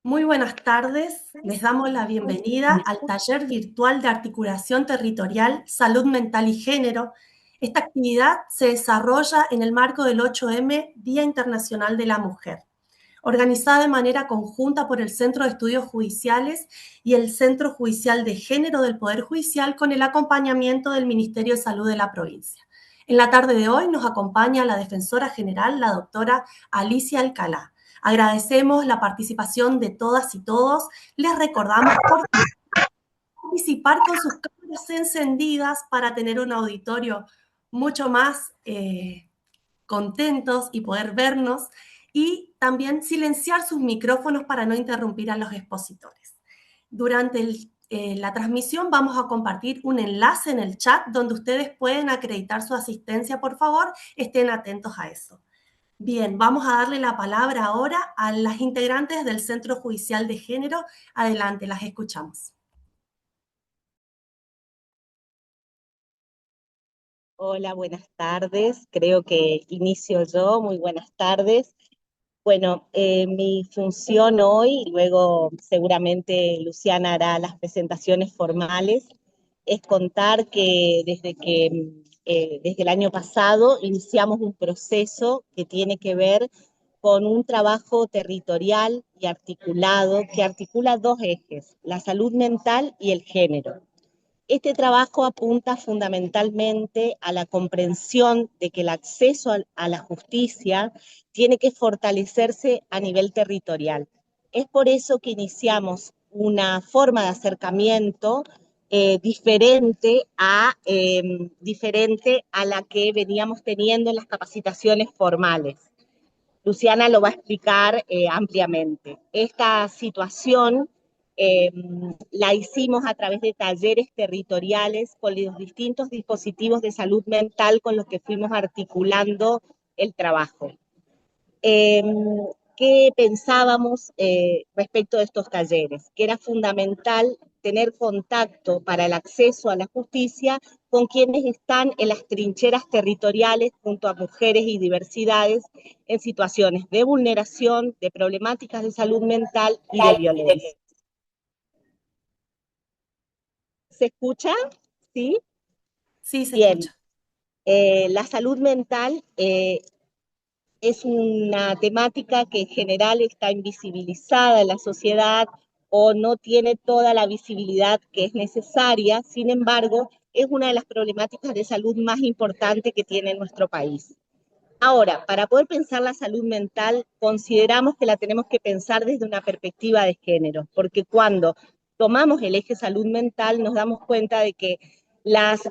Muy buenas tardes, les damos la bienvenida al taller virtual de articulación territorial, salud mental y género. Esta actividad se desarrolla en el marco del 8M, Día Internacional de la Mujer, organizada de manera conjunta por el Centro de Estudios Judiciales y el Centro Judicial de Género del Poder Judicial con el acompañamiento del Ministerio de Salud de la provincia. En la tarde de hoy nos acompaña la Defensora General, la doctora Alicia Alcalá. Agradecemos la participación de todas y todos. Les recordamos por participar con sus cámaras encendidas para tener un auditorio mucho más contentos y poder vernos, y también silenciar sus micrófonos para no interrumpir a los expositores. Durante la transmisión vamos a compartir un enlace en el chat donde ustedes pueden acreditar su asistencia. Por favor, estén atentos a eso. Bien, vamos a darle la palabra ahora a las integrantes del Centro Judicial de Género. Adelante, las escuchamos. Hola, buenas tardes. Creo que inicio yo. Muy buenas tardes. Bueno, mi función hoy, luego seguramente Luciana hará las presentaciones formales, es contar que desde el año pasado iniciamos un proceso que tiene que ver con un trabajo territorial y articulado que articula dos ejes, la salud mental y el género. Este trabajo apunta fundamentalmente a la comprensión de que el acceso a la justicia tiene que fortalecerse a nivel territorial. Es por eso que iniciamos una forma de acercamiento diferente a la que veníamos teniendo en las capacitaciones formales. Luciana lo va a explicar ampliamente. Esta situación eh, la hicimos a través de talleres territoriales con los distintos dispositivos de salud mental con los que fuimos articulando el trabajo. Eh, ¿Qué pensábamos respecto de estos talleres? Que era fundamental tener contacto para el acceso a la justicia con quienes están en las trincheras territoriales junto a mujeres y diversidades en situaciones de vulneración, de problemáticas de salud mental y de violencia. ¿Se escucha? ¿Sí? Sí, se Bien. escucha. La salud mental es una temática que en general está invisibilizada en la sociedad o no tiene toda la visibilidad que es necesaria. Sin embargo, es una de las problemáticas de salud más importantes que tiene nuestro país. Ahora, para poder pensar la salud mental, consideramos que la tenemos que pensar desde una perspectiva de género, porque cuando tomamos el eje salud mental nos damos cuenta de que las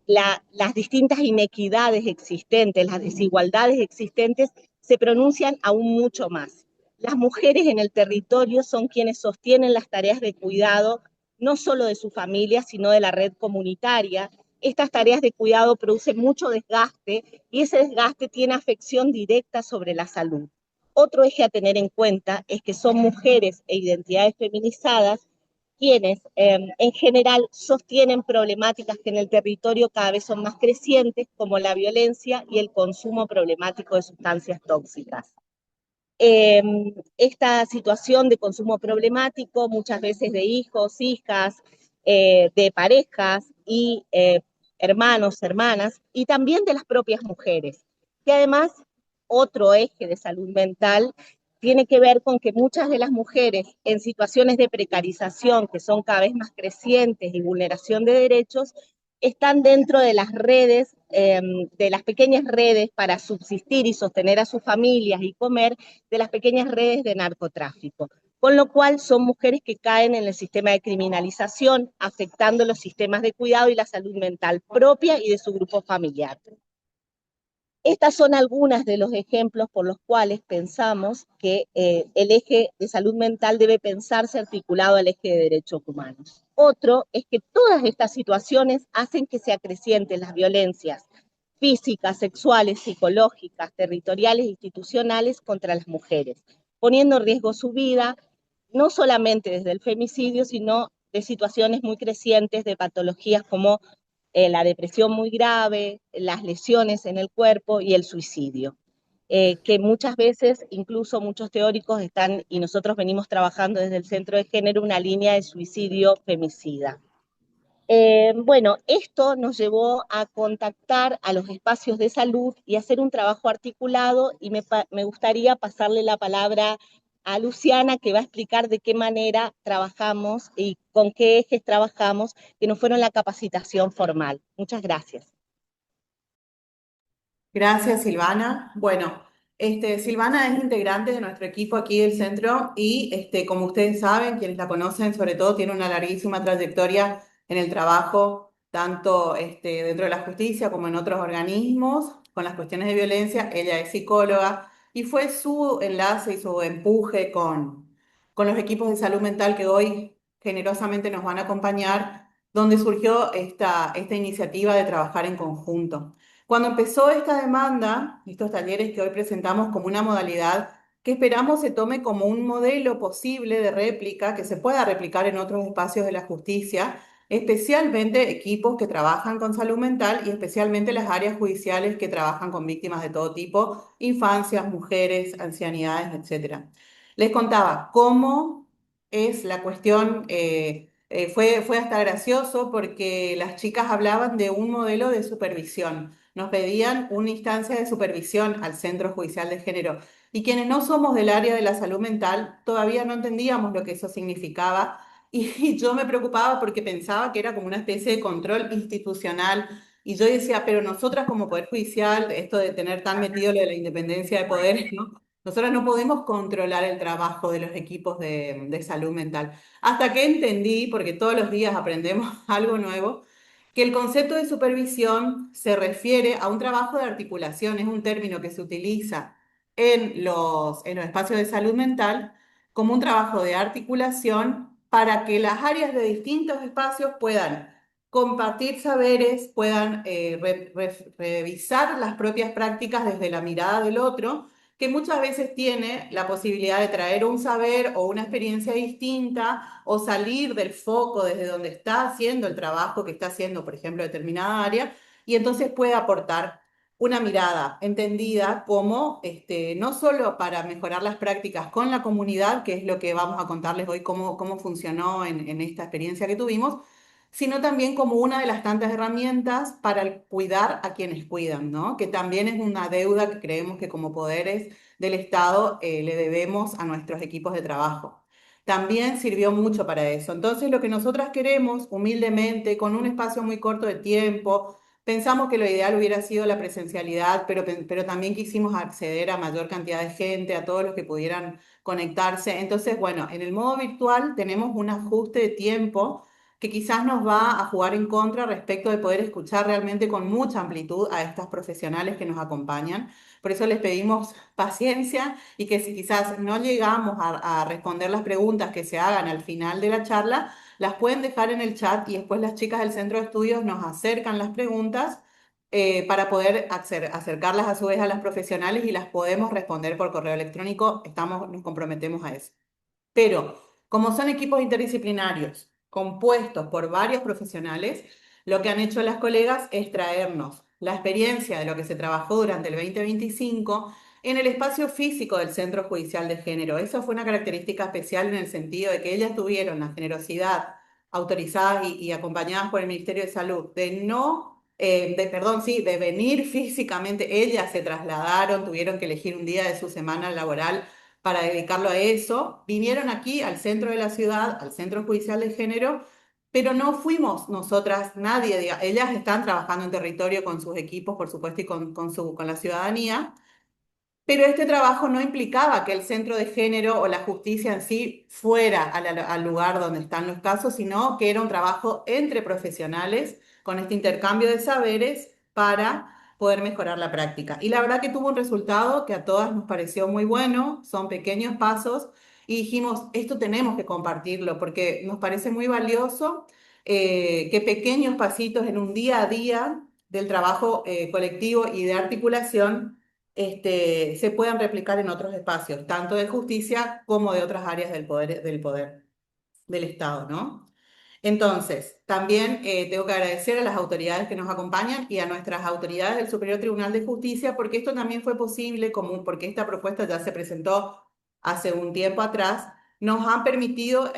las distintas inequidades existentes, las desigualdades existentes, se pronuncian aún mucho más. Las mujeres en el territorio son quienes sostienen las tareas de cuidado, no solo de su familia, sino de la red comunitaria. Estas tareas de cuidado producen mucho desgaste y ese desgaste tiene afección directa sobre la salud. Otro eje a tener en cuenta es que son mujeres e identidades feminizadas quienes en general sostienen problemáticas que en el territorio cada vez son más crecientes, como la violencia y el consumo problemático de sustancias tóxicas. Eh, Esta situación de consumo problemático, muchas veces de hijos, hijas, de parejas y hermanos, hermanas, y también de las propias mujeres, que además otro eje de salud mental tiene que ver con que muchas de las mujeres en situaciones de precarización, que son cada vez más crecientes y vulneración de derechos, están dentro de las redes, de las pequeñas redes para subsistir y sostener a sus familias y comer, de las pequeñas redes de narcotráfico. Con lo cual son mujeres que caen en el sistema de criminalización, afectando los sistemas de cuidado y la salud mental propia y de su grupo familiar. Estas son algunas de los ejemplos por los cuales pensamos que el eje de salud mental debe pensarse articulado al eje de derechos humanos. Otro es que todas estas situaciones hacen que se acrecienten las violencias físicas, sexuales, psicológicas, territoriales e institucionales contra las mujeres, poniendo en riesgo su vida, no solamente desde el femicidio, sino de situaciones muy crecientes de patologías como la depresión muy grave, las lesiones en el cuerpo y el suicidio. que muchas veces, incluso muchos teóricos están, y nosotros venimos trabajando desde el Centro de Género, una línea de suicidio femicida. Bueno, esto nos llevó a contactar a los espacios de salud y hacer un trabajo articulado y me gustaría pasarle la palabra a Luciana, que va a explicar de qué manera trabajamos y con qué ejes trabajamos, que no fueron la capacitación formal. Muchas gracias. Gracias, Silvana. Bueno, Silvana es integrante de nuestro equipo aquí del centro y como ustedes saben, quienes la conocen, sobre todo, tiene una larguísima trayectoria en el trabajo, tanto dentro de la justicia como en otros organismos, con las cuestiones de violencia. Ella es psicóloga y fue su enlace y su empuje con los equipos de salud mental que hoy generosamente nos van a acompañar, donde surgió esta iniciativa de trabajar en conjunto. Cuando empezó esta demanda, estos talleres que hoy presentamos como una modalidad que esperamos se tome como un modelo posible de réplica que se pueda replicar en otros espacios de la justicia, especialmente equipos que trabajan con salud mental y especialmente las áreas judiciales que trabajan con víctimas de todo tipo, infancias, mujeres, ancianidades, etcétera. Les contaba cómo es la cuestión. Fue hasta gracioso porque las chicas hablaban de un modelo de supervisión. Nos pedían una instancia de supervisión al Centro Judicial de Género. Y quienes no somos del área de la salud mental, todavía no entendíamos lo que eso significaba. Y yo me preocupaba porque pensaba que era como una especie de control institucional. Y yo decía, pero nosotras como Poder Judicial, esto de tener tan metido lo de la independencia de poderes, ¿no? Nosotras no podemos controlar el trabajo de los equipos de salud mental. Hasta que entendí, porque todos los días aprendemos algo nuevo, que el concepto de supervisión se refiere a un trabajo de articulación, es un término que se utiliza en los espacios de salud mental como un trabajo de articulación para que las áreas de distintos espacios puedan compartir saberes, puedan revisar las propias prácticas desde la mirada del otro, que muchas veces tiene la posibilidad de traer un saber o una experiencia distinta o salir del foco desde donde está haciendo el trabajo que está haciendo, por ejemplo, determinada área, y entonces puede aportar una mirada entendida como no solo para mejorar las prácticas con la comunidad, que es lo que vamos a contarles hoy cómo funcionó en esta experiencia que tuvimos, sino también como una de las tantas herramientas para cuidar a quienes cuidan, ¿no? Que también es una deuda que creemos que como poderes del Estado le debemos a nuestros equipos de trabajo. También sirvió mucho para eso. Entonces, lo que nosotras queremos, humildemente, con un espacio muy corto de tiempo, pensamos que lo ideal hubiera sido la presencialidad, pero también quisimos acceder a mayor cantidad de gente, a todos los que pudieran conectarse. Entonces, bueno, en el modo virtual tenemos un ajuste de tiempo que quizás nos va a jugar en contra respecto de poder escuchar realmente con mucha amplitud a estas profesionales que nos acompañan. Por eso les pedimos paciencia y que si quizás no llegamos a responder las preguntas que se hagan al final de la charla, las pueden dejar en el chat y después las chicas del centro de estudios nos acercan las preguntas para poder acercarlas a su vez a las profesionales y las podemos responder por correo electrónico. Nos comprometemos a eso. Pero como son equipos interdisciplinarios compuestos por varios profesionales, lo que han hecho las colegas es traernos la experiencia de lo que se trabajó durante el 2025 en el espacio físico del Centro Judicial de Género. Eso fue una característica especial en el sentido de que ellas tuvieron la generosidad, autorizadas y acompañadas por el Ministerio de Salud, perdón, sí, de venir físicamente. Ellas se trasladaron, tuvieron que elegir un día de su semana laboral para dedicarlo a eso. Vinieron aquí al centro de la ciudad, al Centro Judicial de Género, pero no fuimos nosotras, nadie, ellas están trabajando en territorio con sus equipos, por supuesto, y con la ciudadanía, pero este trabajo no implicaba que el centro de género o la justicia en sí fuera al lugar donde están los casos, sino que era un trabajo entre profesionales con este intercambio de saberes para poder mejorar la práctica. Y la verdad que tuvo un resultado que a todas nos pareció muy bueno, son pequeños pasos y dijimos, esto tenemos que compartirlo porque nos parece muy valioso que pequeños pasitos en un día a día del trabajo colectivo y de articulación se puedan replicar en otros espacios, tanto de justicia como de otras áreas del poder del Estado, ¿no? Entonces, también tengo que agradecer a las autoridades que nos acompañan y a nuestras autoridades del Superior Tribunal de Justicia, porque esto también fue posible, porque esta propuesta ya se presentó hace un tiempo atrás, nos han permitido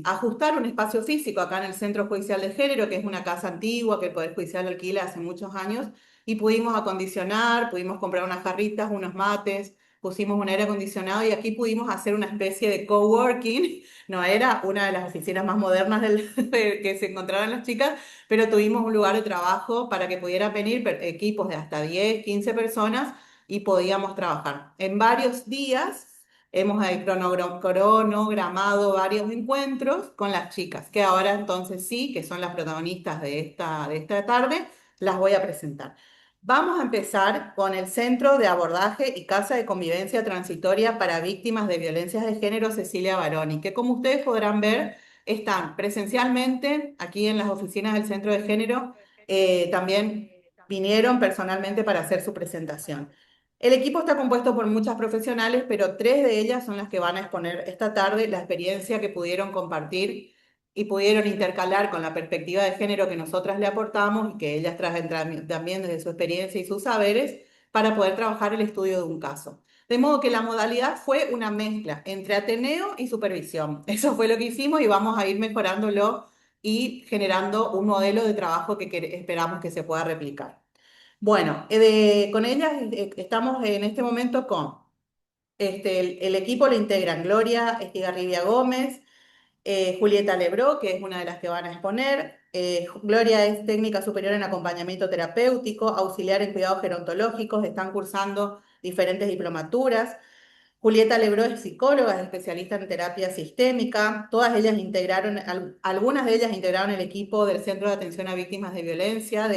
ajustar un espacio físico acá en el Centro Judicial de Género, que es una casa antigua que el Poder Judicial alquila hace muchos años, y pudimos acondicionar, pudimos comprar unas jarritas, unos mates, pusimos un aire acondicionado y aquí pudimos hacer una especie de coworking. No era una de las oficinas más modernas que se encontraban las chicas, pero tuvimos un lugar de trabajo para que pudieran venir equipos de hasta 10, 15 personas y podíamos trabajar. En varios días hemos cronogramado varios encuentros con las chicas, que ahora entonces sí, que son las protagonistas de esta tarde, las voy a presentar. Vamos a empezar con el Centro de Abordaje y Casa de Convivencia Transitoria para Víctimas de Violencias de Género Cecilia Baroni, que como ustedes podrán ver, están presencialmente aquí en las oficinas del Centro de Género, también vinieron personalmente para hacer su presentación. El equipo está compuesto por muchas profesionales, pero tres de ellas son las que van a exponer esta tarde la experiencia que pudieron compartir y pudieron intercalar con la perspectiva de género que nosotras le aportamos y que ellas traen también desde su experiencia y sus saberes para poder trabajar el estudio de un caso. De modo que la modalidad fue una mezcla entre Ateneo y supervisión. Eso fue lo que hicimos y vamos a ir mejorándolo y generando un modelo de trabajo que esperamos que se pueda replicar. Bueno, con ellas estamos en este momento con el equipo le integran Gloria Estigarribia Gómez, Julieta Lebró, que es una de las que van a exponer. Gloria es técnica superior en acompañamiento terapéutico, auxiliar en cuidados gerontológicos, están cursando diferentes diplomaturas. Julieta Lebró es psicóloga, es especialista en terapia sistémica. Todas ellas algunas de ellas integraron el equipo del Centro de Atención a Víctimas de Violencia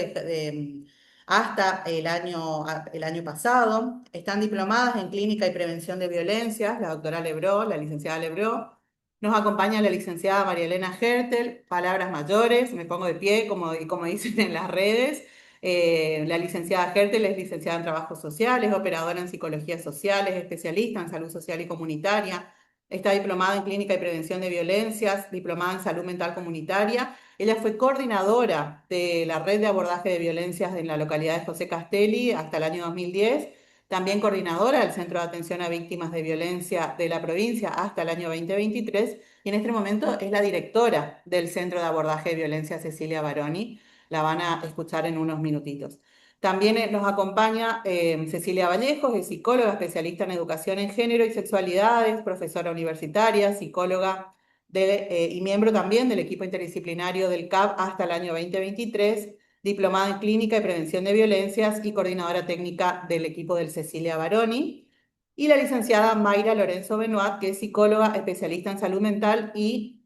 hasta el año pasado. Están diplomadas en Clínica y Prevención de Violencias, la doctora Lebró, la licenciada Lebró. Nos acompaña la licenciada María Elena Hertel, palabras mayores, me pongo de pie, como dicen en las redes. La licenciada Hertel es licenciada en Trabajo Social, es operadora en Psicología Social, es especialista en Salud Social y Comunitaria, está diplomada en Clínica y Prevención de Violencias, diplomada en Salud Mental Comunitaria. Ella fue coordinadora de la Red de Abordaje de Violencias en la localidad de José Castelli hasta el año 2010, también coordinadora del Centro de Atención a Víctimas de Violencia de la provincia hasta el año 2023, y en este momento es la directora del Centro de Abordaje de Violencia Cecilia Baroni. La van a escuchar en unos minutitos. También nos acompaña Cecilia Vallejos, es psicóloga especialista en educación en género y sexualidades, profesora universitaria, psicóloga y miembro también del equipo interdisciplinario del CAP hasta el año 2023, diplomada en clínica y prevención de violencias y coordinadora técnica del equipo del Cecilia Baroni. Y la licenciada Mayra Lorenzo Benoit, que es psicóloga especialista en salud mental y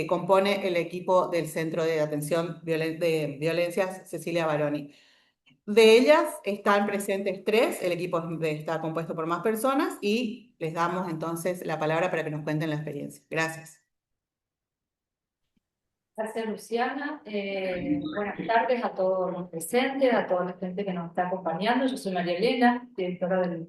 compone el equipo del Centro de Atención de Violencias Cecilia Baroni. De ellas están presentes tres, el equipo está compuesto por más personas y les damos entonces la palabra para que nos cuenten la experiencia. Gracias. Gracias, Luciana. Buenas tardes a todos los presentes, a toda la gente que nos está acompañando. Yo soy María Elena, directora del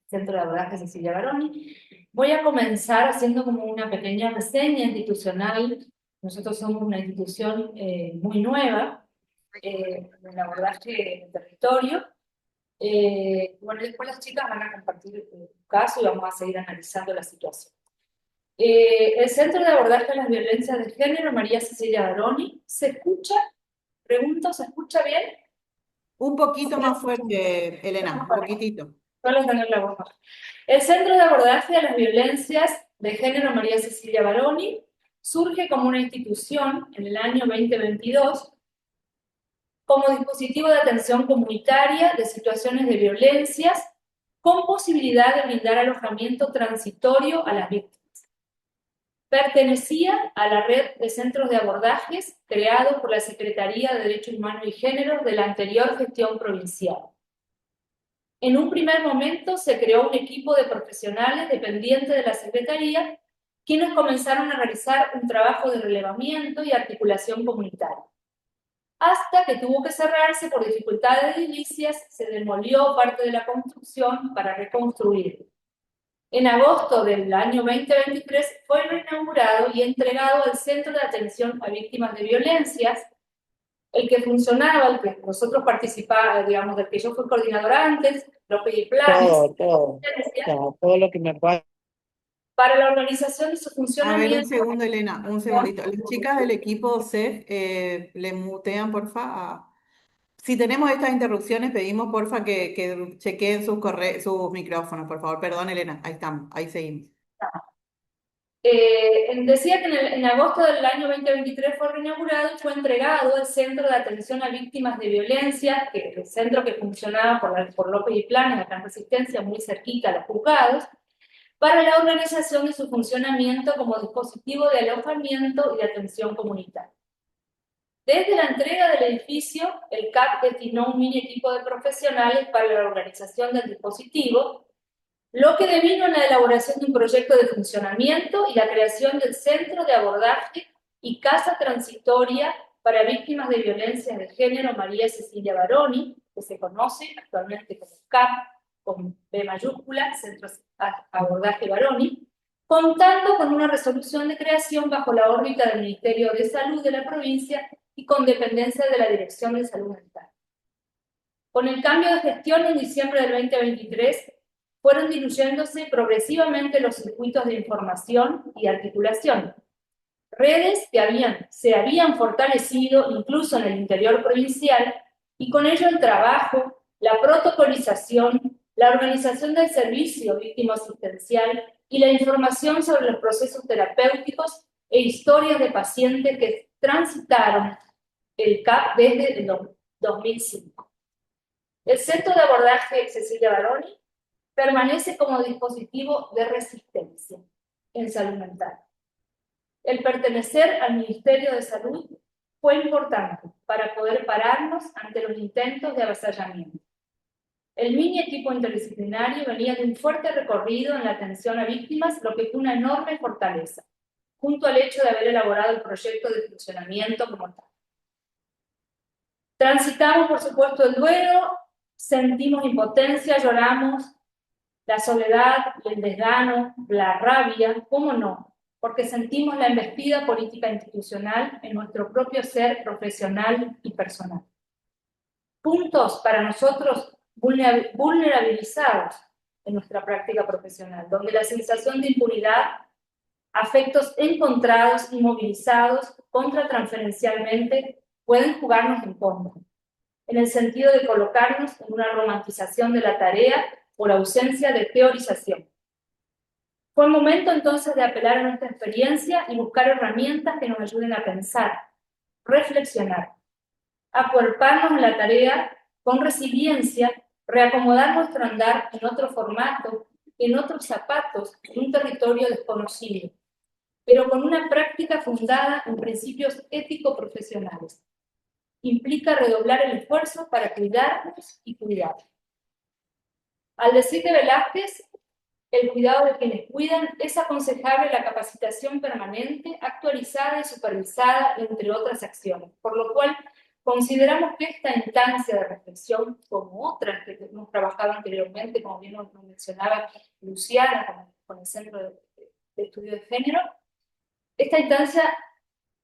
Centro de Abordaje Cecilia Baroni. Voy a comenzar haciendo como una pequeña reseña institucional. Nosotros somos una institución muy nueva en el abordaje del territorio. Bueno, después las chicas van a compartir un caso y vamos a seguir analizando la situación. El Centro de Abordaje de las Violencias de Género, María Cecilia Baroni, ¿se escucha? Pregunto, ¿se escucha bien? Un poquito más fuerte, Elena, un poquitito. Solo tener la voz baja. El Centro de Abordaje de las Violencias de Género, María Cecilia Baroni, surge como una institución en el año 2022 como dispositivo de atención comunitaria de situaciones de violencias con posibilidad de brindar alojamiento transitorio a las víctimas. Pertenecía a la red de centros de abordajes creados por la Secretaría de Derechos Humanos y Género de la anterior gestión provincial. En un primer momento se creó un equipo de profesionales dependientes de la Secretaría, quienes comenzaron a realizar un trabajo de relevamiento y articulación comunitaria. Hasta que tuvo que cerrarse por dificultades edilicias, se demolió parte de la construcción para reconstruir. En agosto del año 2023 fue reinaugurado y entregado al Centro de Atención a Víctimas de Violencias, el que funcionaba, el que nosotros participábamos, digamos, del que yo fui coordinadora antes, López y Planes, Todo lo que me pueda. para la organización de su A ver, un funcionamiento. segundo, Elena, un segundito. Las chicas del equipo CEF, le mutean, porfa. Si tenemos estas interrupciones, pedimos, porfa, que chequeen sus micrófonos, por favor. Perdón, Elena, ahí estamos, ahí seguimos. Decía que en agosto del año 2023 fue reinaugurado y fue entregado al Centro de Atención a Víctimas de Violencia, que el centro que funcionaba por López y Planes, acá en Resistencia, muy cerquita a los juzgados, para la organización de su funcionamiento como dispositivo de alojamiento y de atención comunitaria. Desde la entrega del edificio, el CAP destinó un mini equipo de profesionales para la organización del dispositivo, lo que devino en la elaboración de un proyecto de funcionamiento y la creación del Centro de Abordaje y Casa Transitoria para Víctimas de Violencia de Género María Cecilia Baroni, que se conoce actualmente como CAP, con B mayúscula, Centro de Abordaje Baroni, contando con una resolución de creación bajo la órbita del Ministerio de Salud de la provincia y con dependencia de la Dirección de Salud Mental. Con el cambio de gestión en diciembre del 2023, fueron diluyéndose progresivamente los circuitos de información y articulación. Redes que se habían fortalecido incluso en el interior provincial y con ello el trabajo, la protocolización, la organización del servicio víctima asistencial y la información sobre los procesos terapéuticos e historias de pacientes que transitaron el CAP desde el 2005. El Centro de Abordaje Cecilia Baroni permanece como dispositivo de resistencia en salud mental. El pertenecer al Ministerio de Salud fue importante para poder pararnos ante los intentos de avasallamiento. El mini equipo interdisciplinario venía de un fuerte recorrido en la atención a víctimas, lo que fue una enorme fortaleza, junto al hecho de haber elaborado el proyecto de funcionamiento como tal. Transitamos, por supuesto, el duelo, sentimos impotencia, lloramos, la soledad, el desgano, la rabia, ¿cómo no? Porque sentimos la embestida política institucional en nuestro propio ser profesional y personal. Puntos para nosotros vulnerabilizados en nuestra práctica profesional, donde la sensación de impunidad, afectos encontrados y movilizados contratransferencialmente pueden jugarnos en contra, en el sentido de colocarnos en una romantización de la tarea por ausencia de teorización. Fue el momento entonces de apelar a nuestra experiencia y buscar herramientas que nos ayuden a pensar, reflexionar, acuerparnos en la tarea con resiliencia, reacomodar nuestro andar en otro formato, en otros zapatos, en un territorio desconocido, pero con una práctica fundada en principios ético-profesionales. Implica redoblar el esfuerzo para cuidarnos y cuidar. Al decir de Velázquez, el cuidado de quienes cuidan es aconsejable la capacitación permanente, actualizada y supervisada, entre otras acciones, por lo cual consideramos que esta instancia de reflexión, como otras que hemos trabajado anteriormente, como bien nos mencionaba Luciana con el Centro de Estudio de Género, esta instancia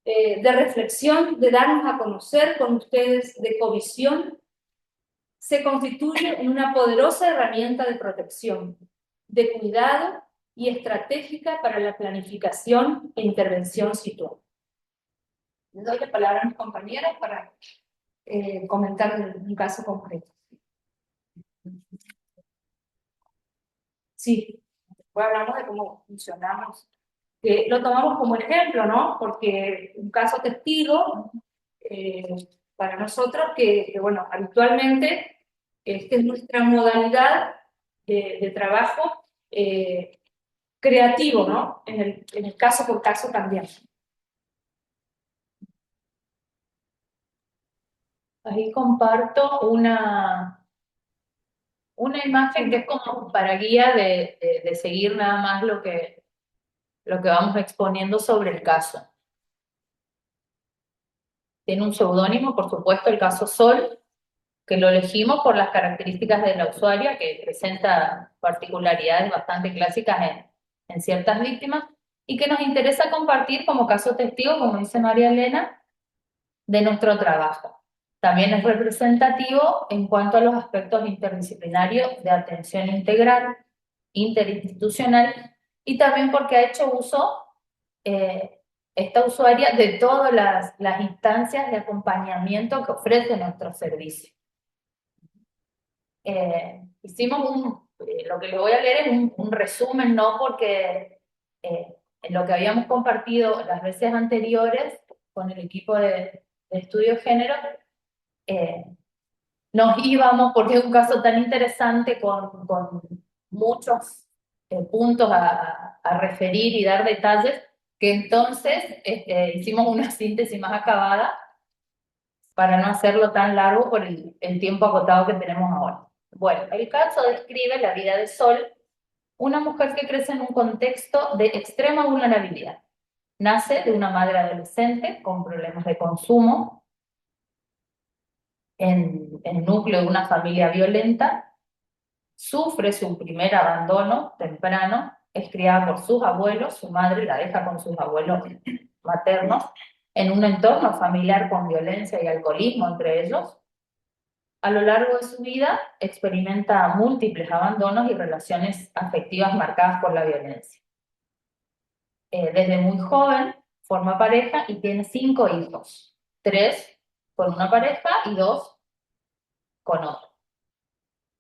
de reflexión, de darnos a conocer con ustedes, de covisión, se constituye en una poderosa herramienta de protección, de cuidado y estratégica para la planificación e intervención situada. Les doy la palabra a mis compañeras para comentar un caso concreto. Sí, después hablamos de cómo funcionamos, que lo tomamos como ejemplo, ¿no? Porque un caso testigo para nosotros bueno, habitualmente esta es nuestra modalidad de trabajo creativo, ¿no? En el caso por caso cambiando. Ahí comparto una imagen que es como para guía de seguir nada más lo que vamos exponiendo sobre el caso. Tiene un seudónimo, por supuesto, el caso Sol. que lo elegimos por las características de la usuaria, que presenta particularidades bastante clásicas en ciertas víctimas, y que nos interesa compartir como caso testigo, como dice María Elena, de nuestro trabajo. También es representativo en cuanto a los aspectos interdisciplinarios de atención integral, interinstitucional, y también porque ha hecho uso esta usuaria de todas las instancias de acompañamiento que ofrece nuestro servicio. Hicimos lo que les voy a leer es un resumen, ¿no? Porque en lo que habíamos compartido las veces anteriores con el equipo de estudio de género, nos íbamos, porque es un caso tan interesante con muchos puntos a referir y dar detalles, que entonces hicimos una síntesis más acabada para no hacerlo tan largo por el tiempo acotado que tenemos ahora. Bueno, el caso describe la vida de Sol, una mujer que crece en un contexto de extrema vulnerabilidad. Nace de una madre adolescente con problemas de consumo, en núcleo de una familia violenta, sufre su primer abandono temprano, es criada por sus abuelos, su madre la deja con sus abuelos maternos, en un entorno familiar con violencia y alcoholismo entre ellos. A lo largo de su vida experimenta múltiples abandonos y relaciones afectivas marcadas por la violencia. Desde muy joven forma pareja y tiene 5 hijos, 3 con una pareja y 2 con otro.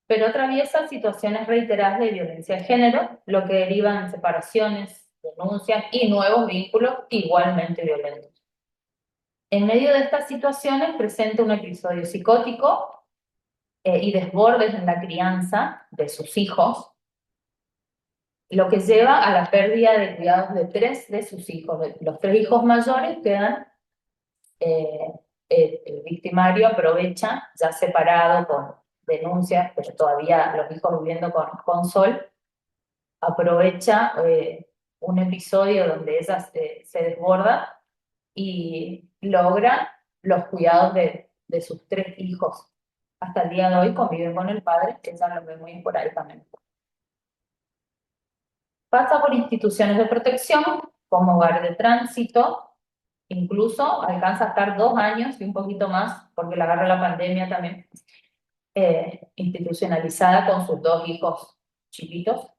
Pero atraviesa situaciones reiteradas de violencia de género, lo que deriva en separaciones, denuncias y nuevos vínculos igualmente violentos. En medio de estas situaciones presenta un episodio psicótico y desbordes en la crianza de sus hijos, lo que lleva a la pérdida de cuidados de 3 de sus hijos. Los 3 hijos mayores quedan, el victimario aprovecha, ya separado con denuncias, pero todavía los hijos viviendo con Sol, aprovecha un episodio donde ella se desborda y logra los cuidados de sus 3 hijos. Hasta el día de hoy conviven con el padre, que ella lo ve muy esporádicamente. Pasa por instituciones de protección, como hogar de tránsito, incluso alcanza a estar 2 años y un poquito más, porque la agarra la pandemia también, institucionalizada con sus 2 hijos chiquitos.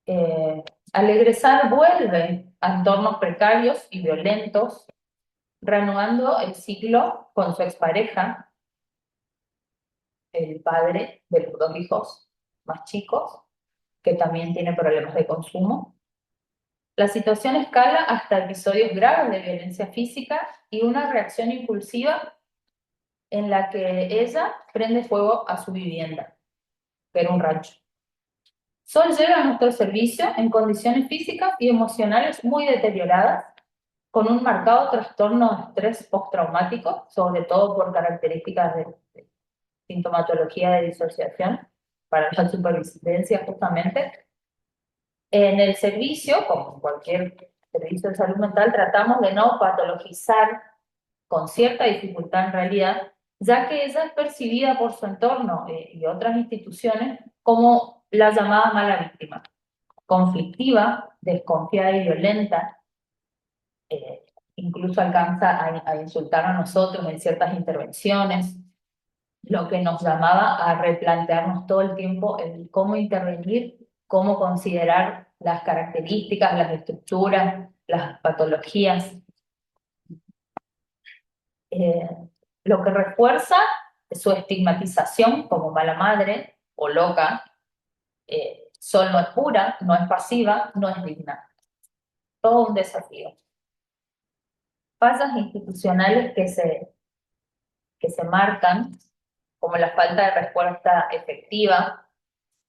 Al egresar vuelve a entornos precarios y violentos, reanudando el ciclo con su expareja, el padre de los 2 hijos más chicos, que también tiene problemas de consumo. La situación escala hasta episodios graves de violencia física y una reacción impulsiva en la que ella prende fuego a su vivienda, que era un rancho. Sol llega a nuestro servicio en condiciones físicas y emocionales muy deterioradas, con un marcado trastorno de estrés postraumático, sobre todo por características de sintomatología de disociación, para la supervivencia justamente. En el servicio, como en cualquier servicio de salud mental, tratamos de no patologizar con cierta dificultad en realidad, ya que ella es percibida por su entorno y otras instituciones como la llamada mala víctima, conflictiva, desconfiada y violenta, incluso alcanza a insultar a nosotros en ciertas intervenciones, lo que nos llamaba a replantearnos todo el tiempo el cómo intervenir, cómo considerar las características, las estructuras, las patologías. Lo que refuerza su estigmatización como mala madre o loca. Sol no es pura, no es pasiva, no es digna. Todo un desafío. Fallas institucionales que se marcan, como la falta de respuesta efectiva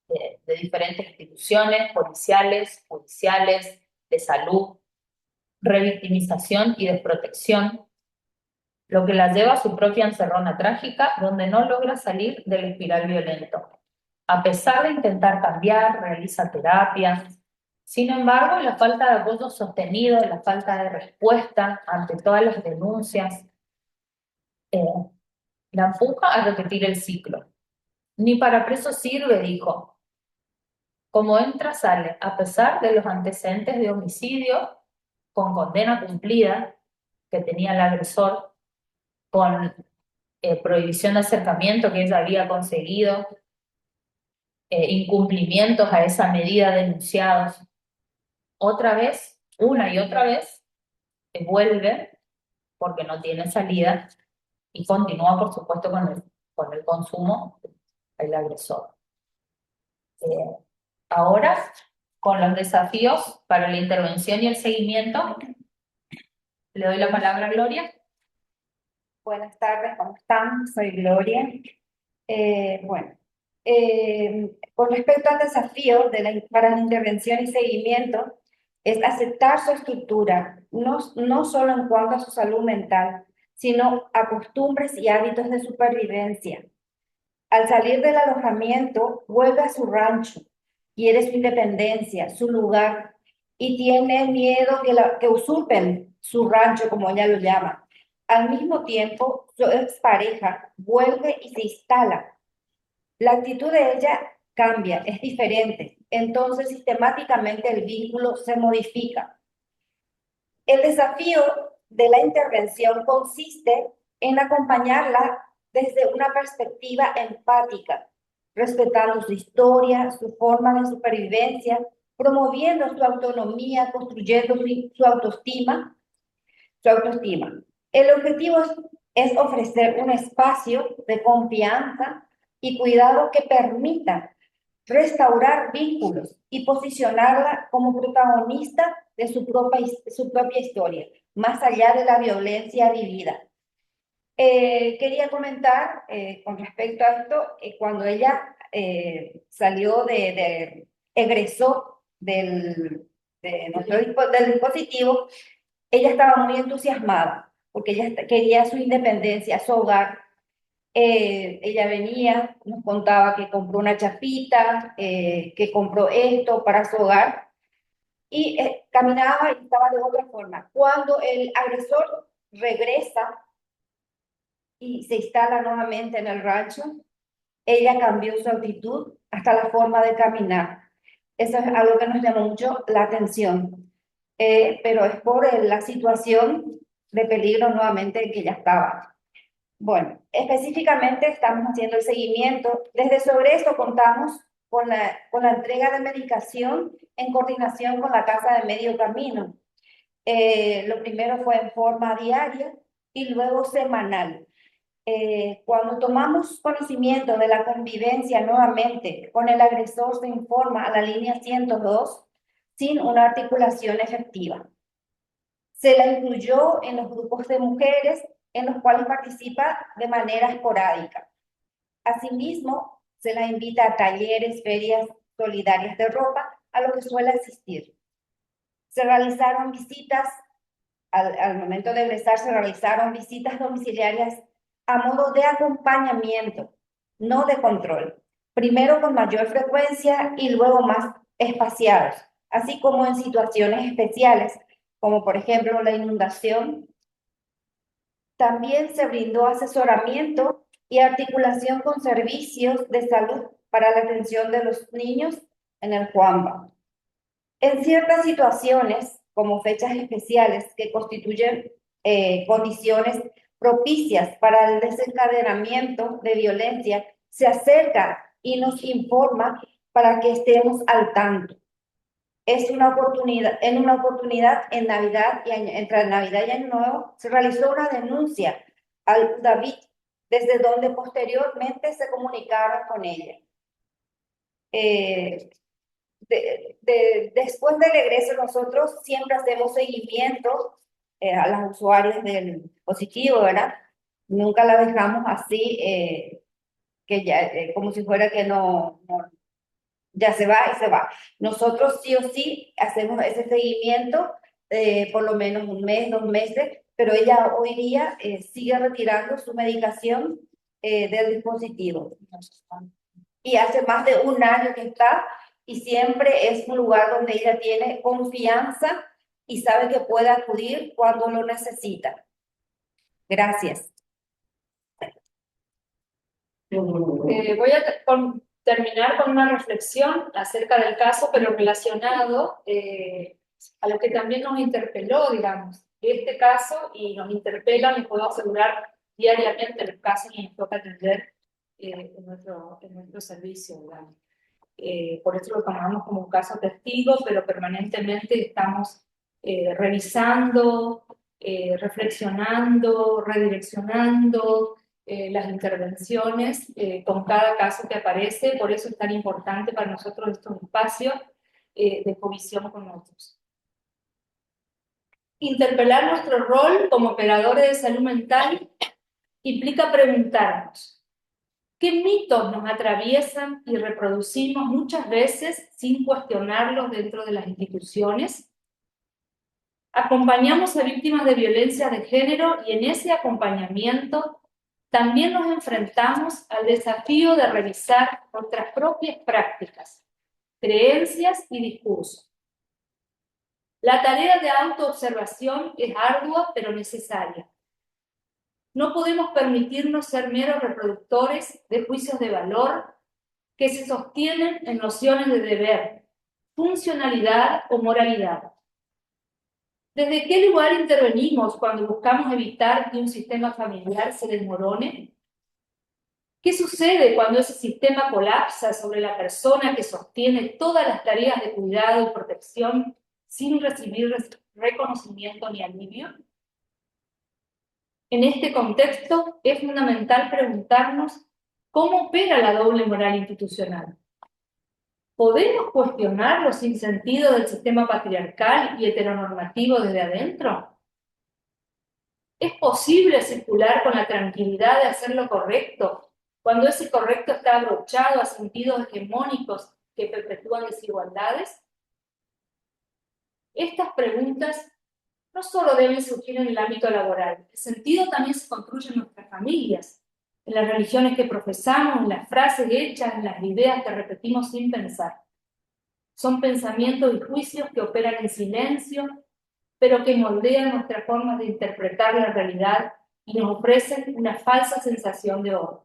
de diferentes instituciones policiales, judiciales, de salud, revictimización y desprotección, lo que la lleva a su propia encerrona trágica, donde no logra salir del espiral violento. A pesar de intentar cambiar, realiza terapias. Sin embargo, la falta de apoyo sostenido, la falta de respuesta ante todas las denuncias, La empuja a repetir el ciclo. Ni para preso sirve, dijo. Como entra, sale, a pesar de los antecedentes de homicidio, con condena cumplida que tenía el agresor, con prohibición de acercamiento que ella había conseguido, incumplimientos a esa medida denunciados. Otra vez, una y otra vez, vuelve porque no tiene salida y continúa, por supuesto, con el consumo del agresor. Ahora, con los desafíos para la intervención y el seguimiento, le doy la palabra a Gloria. Buenas tardes, ¿cómo están? Soy Gloria. Con respecto al desafío para la intervención y seguimiento, es aceptar su estructura, no solo en cuanto a su salud mental, sino a costumbres y hábitos de supervivencia. Al salir del alojamiento, vuelve a su rancho, quiere su independencia, su lugar, y tiene miedo que usurpen su rancho, como ella lo llama. Al mismo tiempo, su expareja vuelve y se instala. La actitud de ella cambia, es diferente. Entonces, sistemáticamente el vínculo se modifica. El desafío de la intervención consiste en acompañarla desde una perspectiva empática, respetando su historia, su forma de supervivencia, promoviendo su autonomía, construyendo su autoestima. El objetivo es ofrecer un espacio de confianza y cuidado que permita restaurar vínculos y posicionarla como protagonista de su propia historia, más allá de la violencia vivida. Quería comentar con respecto a esto, cuando ella egresó del dispositivo, ella estaba muy entusiasmada porque ella quería su independencia, su hogar. Ella venía, nos contaba que compró una chapita, que compró esto para su hogar y caminaba y estaba de otra forma. Cuando el agresor regresa y se instala nuevamente en el rancho, ella cambió su actitud hasta la forma de caminar. Eso es algo que nos llamó mucho la atención, pero es por la situación de peligro nuevamente en que ella estaba. Bueno, específicamente estamos haciendo el seguimiento. Desde sobre esto contamos con la entrega de medicación en coordinación con la Casa de Medio Camino. Lo primero fue en forma diaria y luego semanal. Cuando tomamos conocimiento de la convivencia nuevamente con el agresor, se informa a la línea 102 sin una articulación efectiva. Se la incluyó en los grupos de mujeres en los cuales participa de manera esporádica. Asimismo, se la invita a talleres, ferias solidarias de ropa, a lo que suele asistir. Se realizaron visitas, al momento de egresar, se realizaron visitas domiciliarias a modo de acompañamiento, no de control. Primero con mayor frecuencia y luego más espaciados, así como en situaciones especiales, como por ejemplo la inundación. También se brindó asesoramiento y articulación con servicios de salud para la atención de los niños en el Juanba. En ciertas situaciones, como fechas especiales que constituyen condiciones propicias para el desencadenamiento de violencia, se acerca y nos informa para que estemos al tanto. Es una oportunidad, en Navidad entre Navidad y Año Nuevo, se realizó una denuncia al David, desde donde posteriormente se comunicaron con ella. Después del egreso, nosotros siempre hacemos seguimiento a las usuarias del dispositivo, ¿verdad? Nunca la dejamos así, que ya, como si fuera que no, ya se va y se va. Nosotros sí o sí hacemos ese seguimiento, por lo menos un mes, 2 meses, pero ella hoy día sigue retirando su medicación del dispositivo. Y hace más de 1 año que está, y siempre es un lugar donde ella tiene confianza y sabe que puede acudir cuando lo necesita. Gracias. Voy a terminar con una reflexión acerca del caso, pero relacionado a lo que también nos interpeló, digamos, este caso, y nos interpela, les puedo asegurar, diariamente los casos que nos toca atender en nuestro servicio, digamos. Por eso lo tomamos como un caso testigo, pero permanentemente estamos revisando, reflexionando, redireccionando las intervenciones con cada caso que aparece. Por eso es tan importante para nosotros estos espacios de covisión con otros. Interpelar nuestro rol como operadores de salud mental implica preguntarnos: ¿qué mitos nos atraviesan y reproducimos muchas veces sin cuestionarlos dentro de las instituciones? Acompañamos a víctimas de violencia de género y en ese acompañamiento también nos enfrentamos al desafío de revisar nuestras propias prácticas, creencias y discursos. La tarea de autoobservación es ardua pero necesaria. No podemos permitirnos ser meros reproductores de juicios de valor que se sostienen en nociones de deber, funcionalidad o moralidad. ¿Desde qué lugar intervenimos cuando buscamos evitar que un sistema familiar se desmorone? ¿Qué sucede cuando ese sistema colapsa sobre la persona que sostiene todas las tareas de cuidado y protección sin recibir reconocimiento ni alivio? En este contexto es fundamental preguntarnos cómo opera la doble moral institucional. ¿Podemos cuestionar los sinsentidos del sistema patriarcal y heteronormativo desde adentro? ¿Es posible circular con la tranquilidad de hacer lo correcto cuando ese correcto está abrochado a sentidos hegemónicos que perpetúan desigualdades? Estas preguntas no solo deben surgir en el ámbito laboral, el sentido también se construye en nuestras familias, en las religiones que profesamos, en las frases hechas, en las ideas que repetimos sin pensar. Son pensamientos y juicios que operan en silencio, pero que moldean nuestras formas de interpretar la realidad y nos ofrecen una falsa sensación de orden.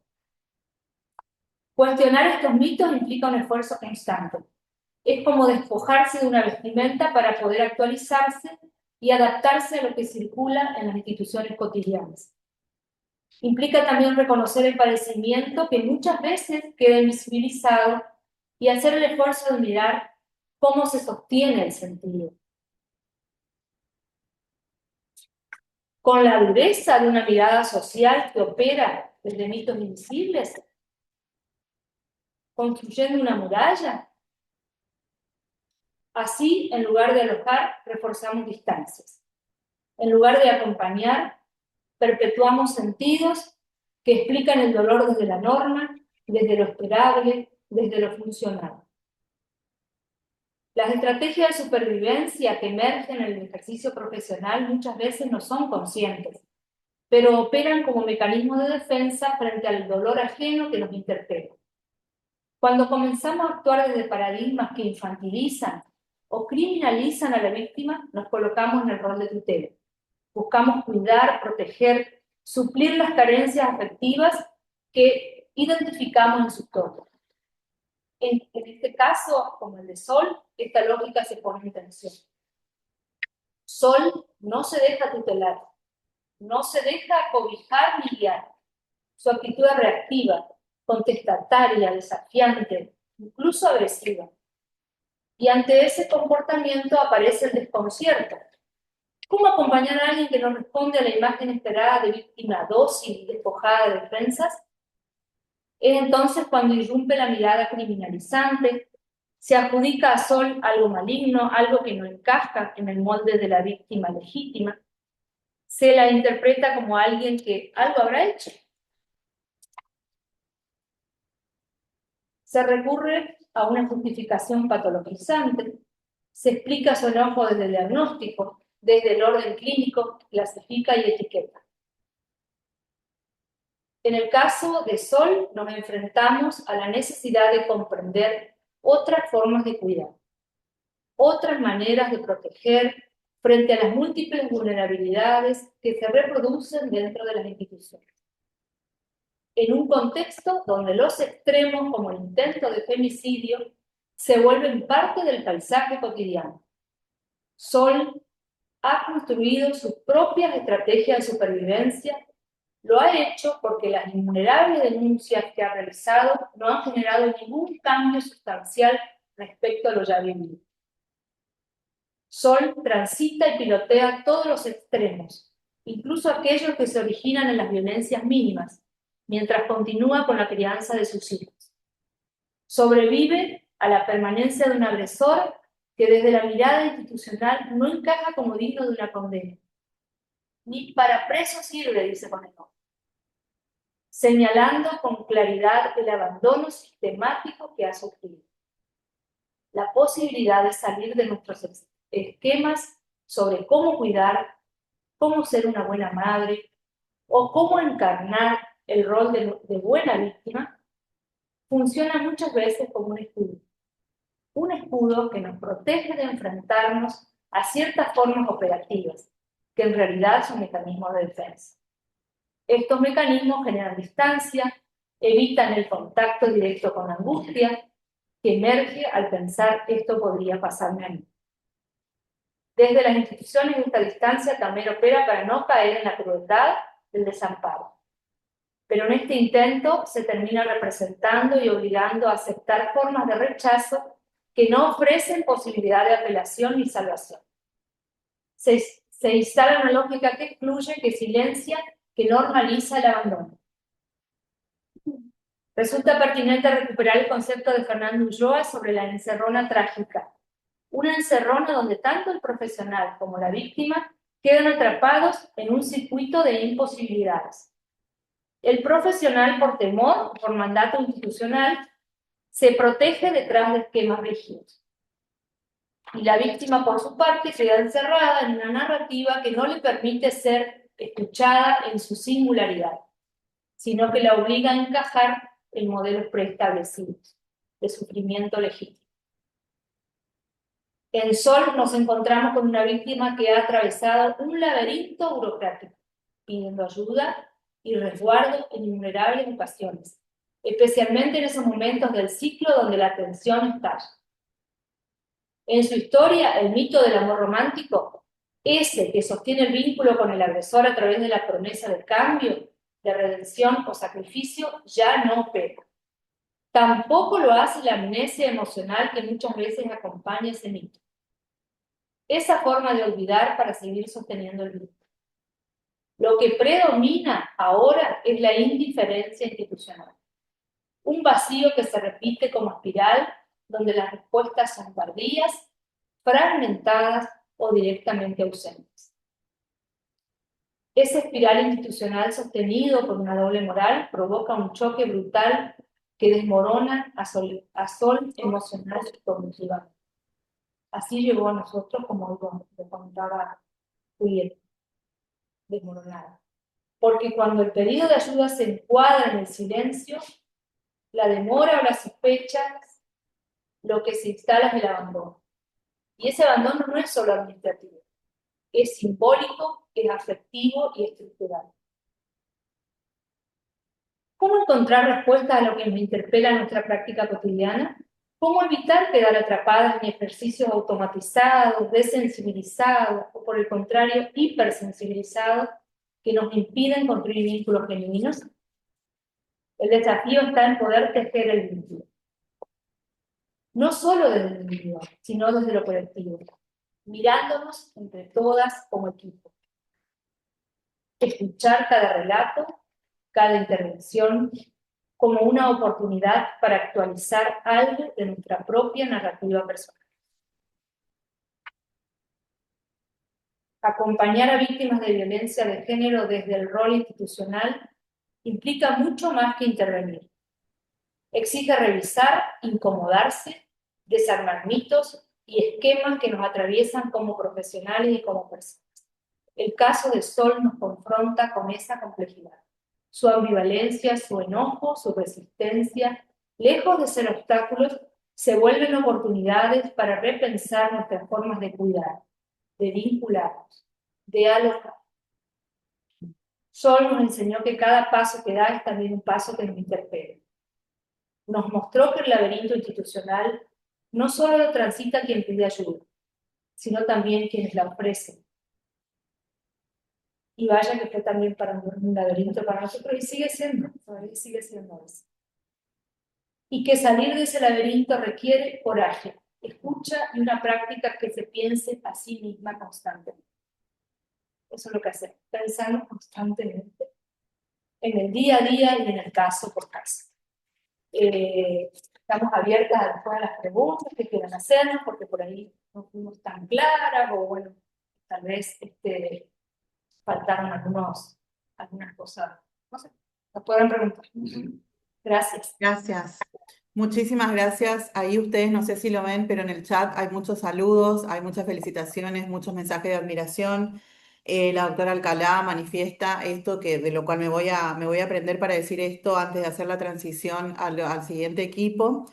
Cuestionar estos mitos implica un esfuerzo constante. Es como despojarse de una vestimenta para poder actualizarse y adaptarse a lo que circula en las instituciones cotidianas. Implica también reconocer el padecimiento que muchas veces queda invisibilizado y hacer el esfuerzo de mirar cómo se sostiene el sentido. Con la dureza de una mirada social que opera desde mitos invisibles, construyendo una muralla. Así, en lugar de alojar, reforzamos distancias. En lugar de acompañar, perpetuamos sentidos que explican el dolor desde la norma, desde lo esperable, desde lo funcional. Las estrategias de supervivencia que emergen en el ejercicio profesional muchas veces no son conscientes, pero operan como mecanismos de defensa frente al dolor ajeno que nos interpela. Cuando comenzamos a actuar desde paradigmas que infantilizan o criminalizan a la víctima, nos colocamos en el rol de tutela. Buscamos cuidar, proteger, suplir las carencias afectivas que identificamos en su tono. En este caso, como el de Sol, esta lógica se pone en tensión. Sol no se deja tutelar, no se deja cobijar ni guiar. Su actitud es reactiva, contestataria, desafiante, incluso agresiva. Y ante ese comportamiento aparece el desconcierto. ¿Cómo acompañar a alguien que no responde a la imagen esperada de víctima dócil y despojada de defensas? Es entonces cuando irrumpe la mirada criminalizante, se adjudica a Sol algo maligno, algo que no encaja en el molde de la víctima legítima. Se la interpreta como alguien que algo habrá hecho. Se recurre a una justificación patologizante, se explica su enojo desde el diagnóstico, desde el orden clínico, clasifica y etiqueta. En el caso de Sol, nos enfrentamos a la necesidad de comprender otras formas de cuidar, otras maneras de proteger frente a las múltiples vulnerabilidades que se reproducen dentro de las instituciones. en un contexto donde los extremos, como el intento de femicidio, se vuelven parte del paisaje cotidiano. Sol ha construido sus propias estrategias de supervivencia. Lo ha hecho porque las innumerables denuncias que ha realizado no han generado ningún cambio sustancial respecto a lo ya vivido. Sol transita y pilotea todos los extremos, incluso aquellos que se originan en las violencias mínimas, mientras continúa con la crianza de sus hijos. Sobrevive a la permanencia de un agresor que desde la mirada institucional no encaja como digno de una condena. Ni para preso sirve, dice Conejo, señalando con claridad el abandono sistemático que ha sufrido. La posibilidad de salir de nuestros esquemas sobre cómo cuidar, cómo ser una buena madre o cómo encarnar el rol de buena víctima, funciona muchas veces como un escudo. Un escudo que nos protege de enfrentarnos a ciertas formas operativas, que en realidad son mecanismos de defensa. Estos mecanismos generan distancia, evitan el contacto directo con la angustia, que emerge al pensar esto podría pasarme a mí. Desde las instituciones esta distancia también opera para no caer en la crueldad del desamparo. Pero en este intento se termina representando y obligando a aceptar formas de rechazo que no ofrecen posibilidad de apelación ni salvación. Se instala una lógica que excluye, que silencia, que normaliza el abandono. Resulta pertinente recuperar el concepto de Fernando Ulloa sobre la encerrona trágica. Una encerrona donde tanto el profesional como la víctima quedan atrapados en un circuito de imposibilidades. El profesional, por temor, por mandato institucional, se protege detrás de esquemas rígidos. Y la víctima, por su parte, queda encerrada en una narrativa que no le permite ser escuchada en su singularidad, sino que la obliga a encajar en modelos preestablecidos de sufrimiento legítimo. En Sol nos encontramos con una víctima que ha atravesado un laberinto burocrático, pidiendo ayuda y resguardo en innumerables ocasiones, especialmente en esos momentos del ciclo donde la tensión estalla. En su historia, el mito del amor romántico, ese que sostiene el vínculo con el agresor a través de la promesa de cambio, de redención o sacrificio, ya no opera. Tampoco lo hace la amnesia emocional que muchas veces acompaña ese mito. Esa forma de olvidar para seguir sosteniendo el vínculo. Lo que predomina ahora es la indiferencia institucional. Un vacío que se repite como espiral, donde las respuestas son tardías, fragmentadas o directamente ausentes. Ese espiral institucional sostenido por una doble moral provoca un choque brutal que desmorona a Sol emocional y cognitivamente. Así llegó a nosotros, como lo contaba Julieta, desmoronada. Porque cuando el pedido de ayuda se encuadra en el silencio, la demora o las sospechas, lo que se instala es el abandono. Y ese abandono no es solo administrativo, es simbólico, es afectivo y estructural. ¿Cómo encontrar respuestas a lo que nos interpela en nuestra práctica cotidiana? ¿Cómo evitar quedar atrapadas en ejercicios automatizados, desensibilizados o, por el contrario, hipersensibilizados que nos impiden construir vínculos genuinos? El desafío está en poder tejer el vínculo. No solo desde el individual, sino desde lo colectivo, mirándonos entre todas como equipo. Escuchar cada relato, cada intervención, como una oportunidad para actualizar algo de nuestra propia narrativa personal. Acompañar a víctimas de violencia de género desde el rol institucional implica mucho más que intervenir. Exige revisar, incomodarse, desarmar mitos y esquemas que nos atraviesan como profesionales y como personas. El caso de Sol nos confronta con esa complejidad. Su ambivalencia, su enojo, su resistencia, lejos de ser obstáculos, se vuelven oportunidades para repensar nuestras formas de cuidar, de vincularnos, de alojar. Sol nos enseñó que cada paso que da es también un paso que nos interpela. Nos mostró que el laberinto institucional no solo lo transita quien pide ayuda, sino también quienes la ofrecen. Y vaya que fue también para un laberinto para nosotros y sigue siendo, todavía sigue siendo eso. Y que salir de ese laberinto requiere coraje, escucha y una práctica que se piense a sí misma constantemente. Eso es lo que hacemos, pensando constantemente en el día a día y en el caso por caso. Estamos abiertas a todas las preguntas que quieran hacernos, porque por ahí no fuimos tan claras, o bueno, tal vez faltaron algunas cosas, no sé, nos pueden preguntar. Gracias. Gracias. Muchísimas gracias. Ahí ustedes no sé si lo ven, pero en el chat hay muchos saludos, hay muchas felicitaciones, muchos mensajes de admiración. La doctora Alcalá manifiesta esto de lo cual me voy a aprender para decir esto antes de hacer la transición al siguiente equipo.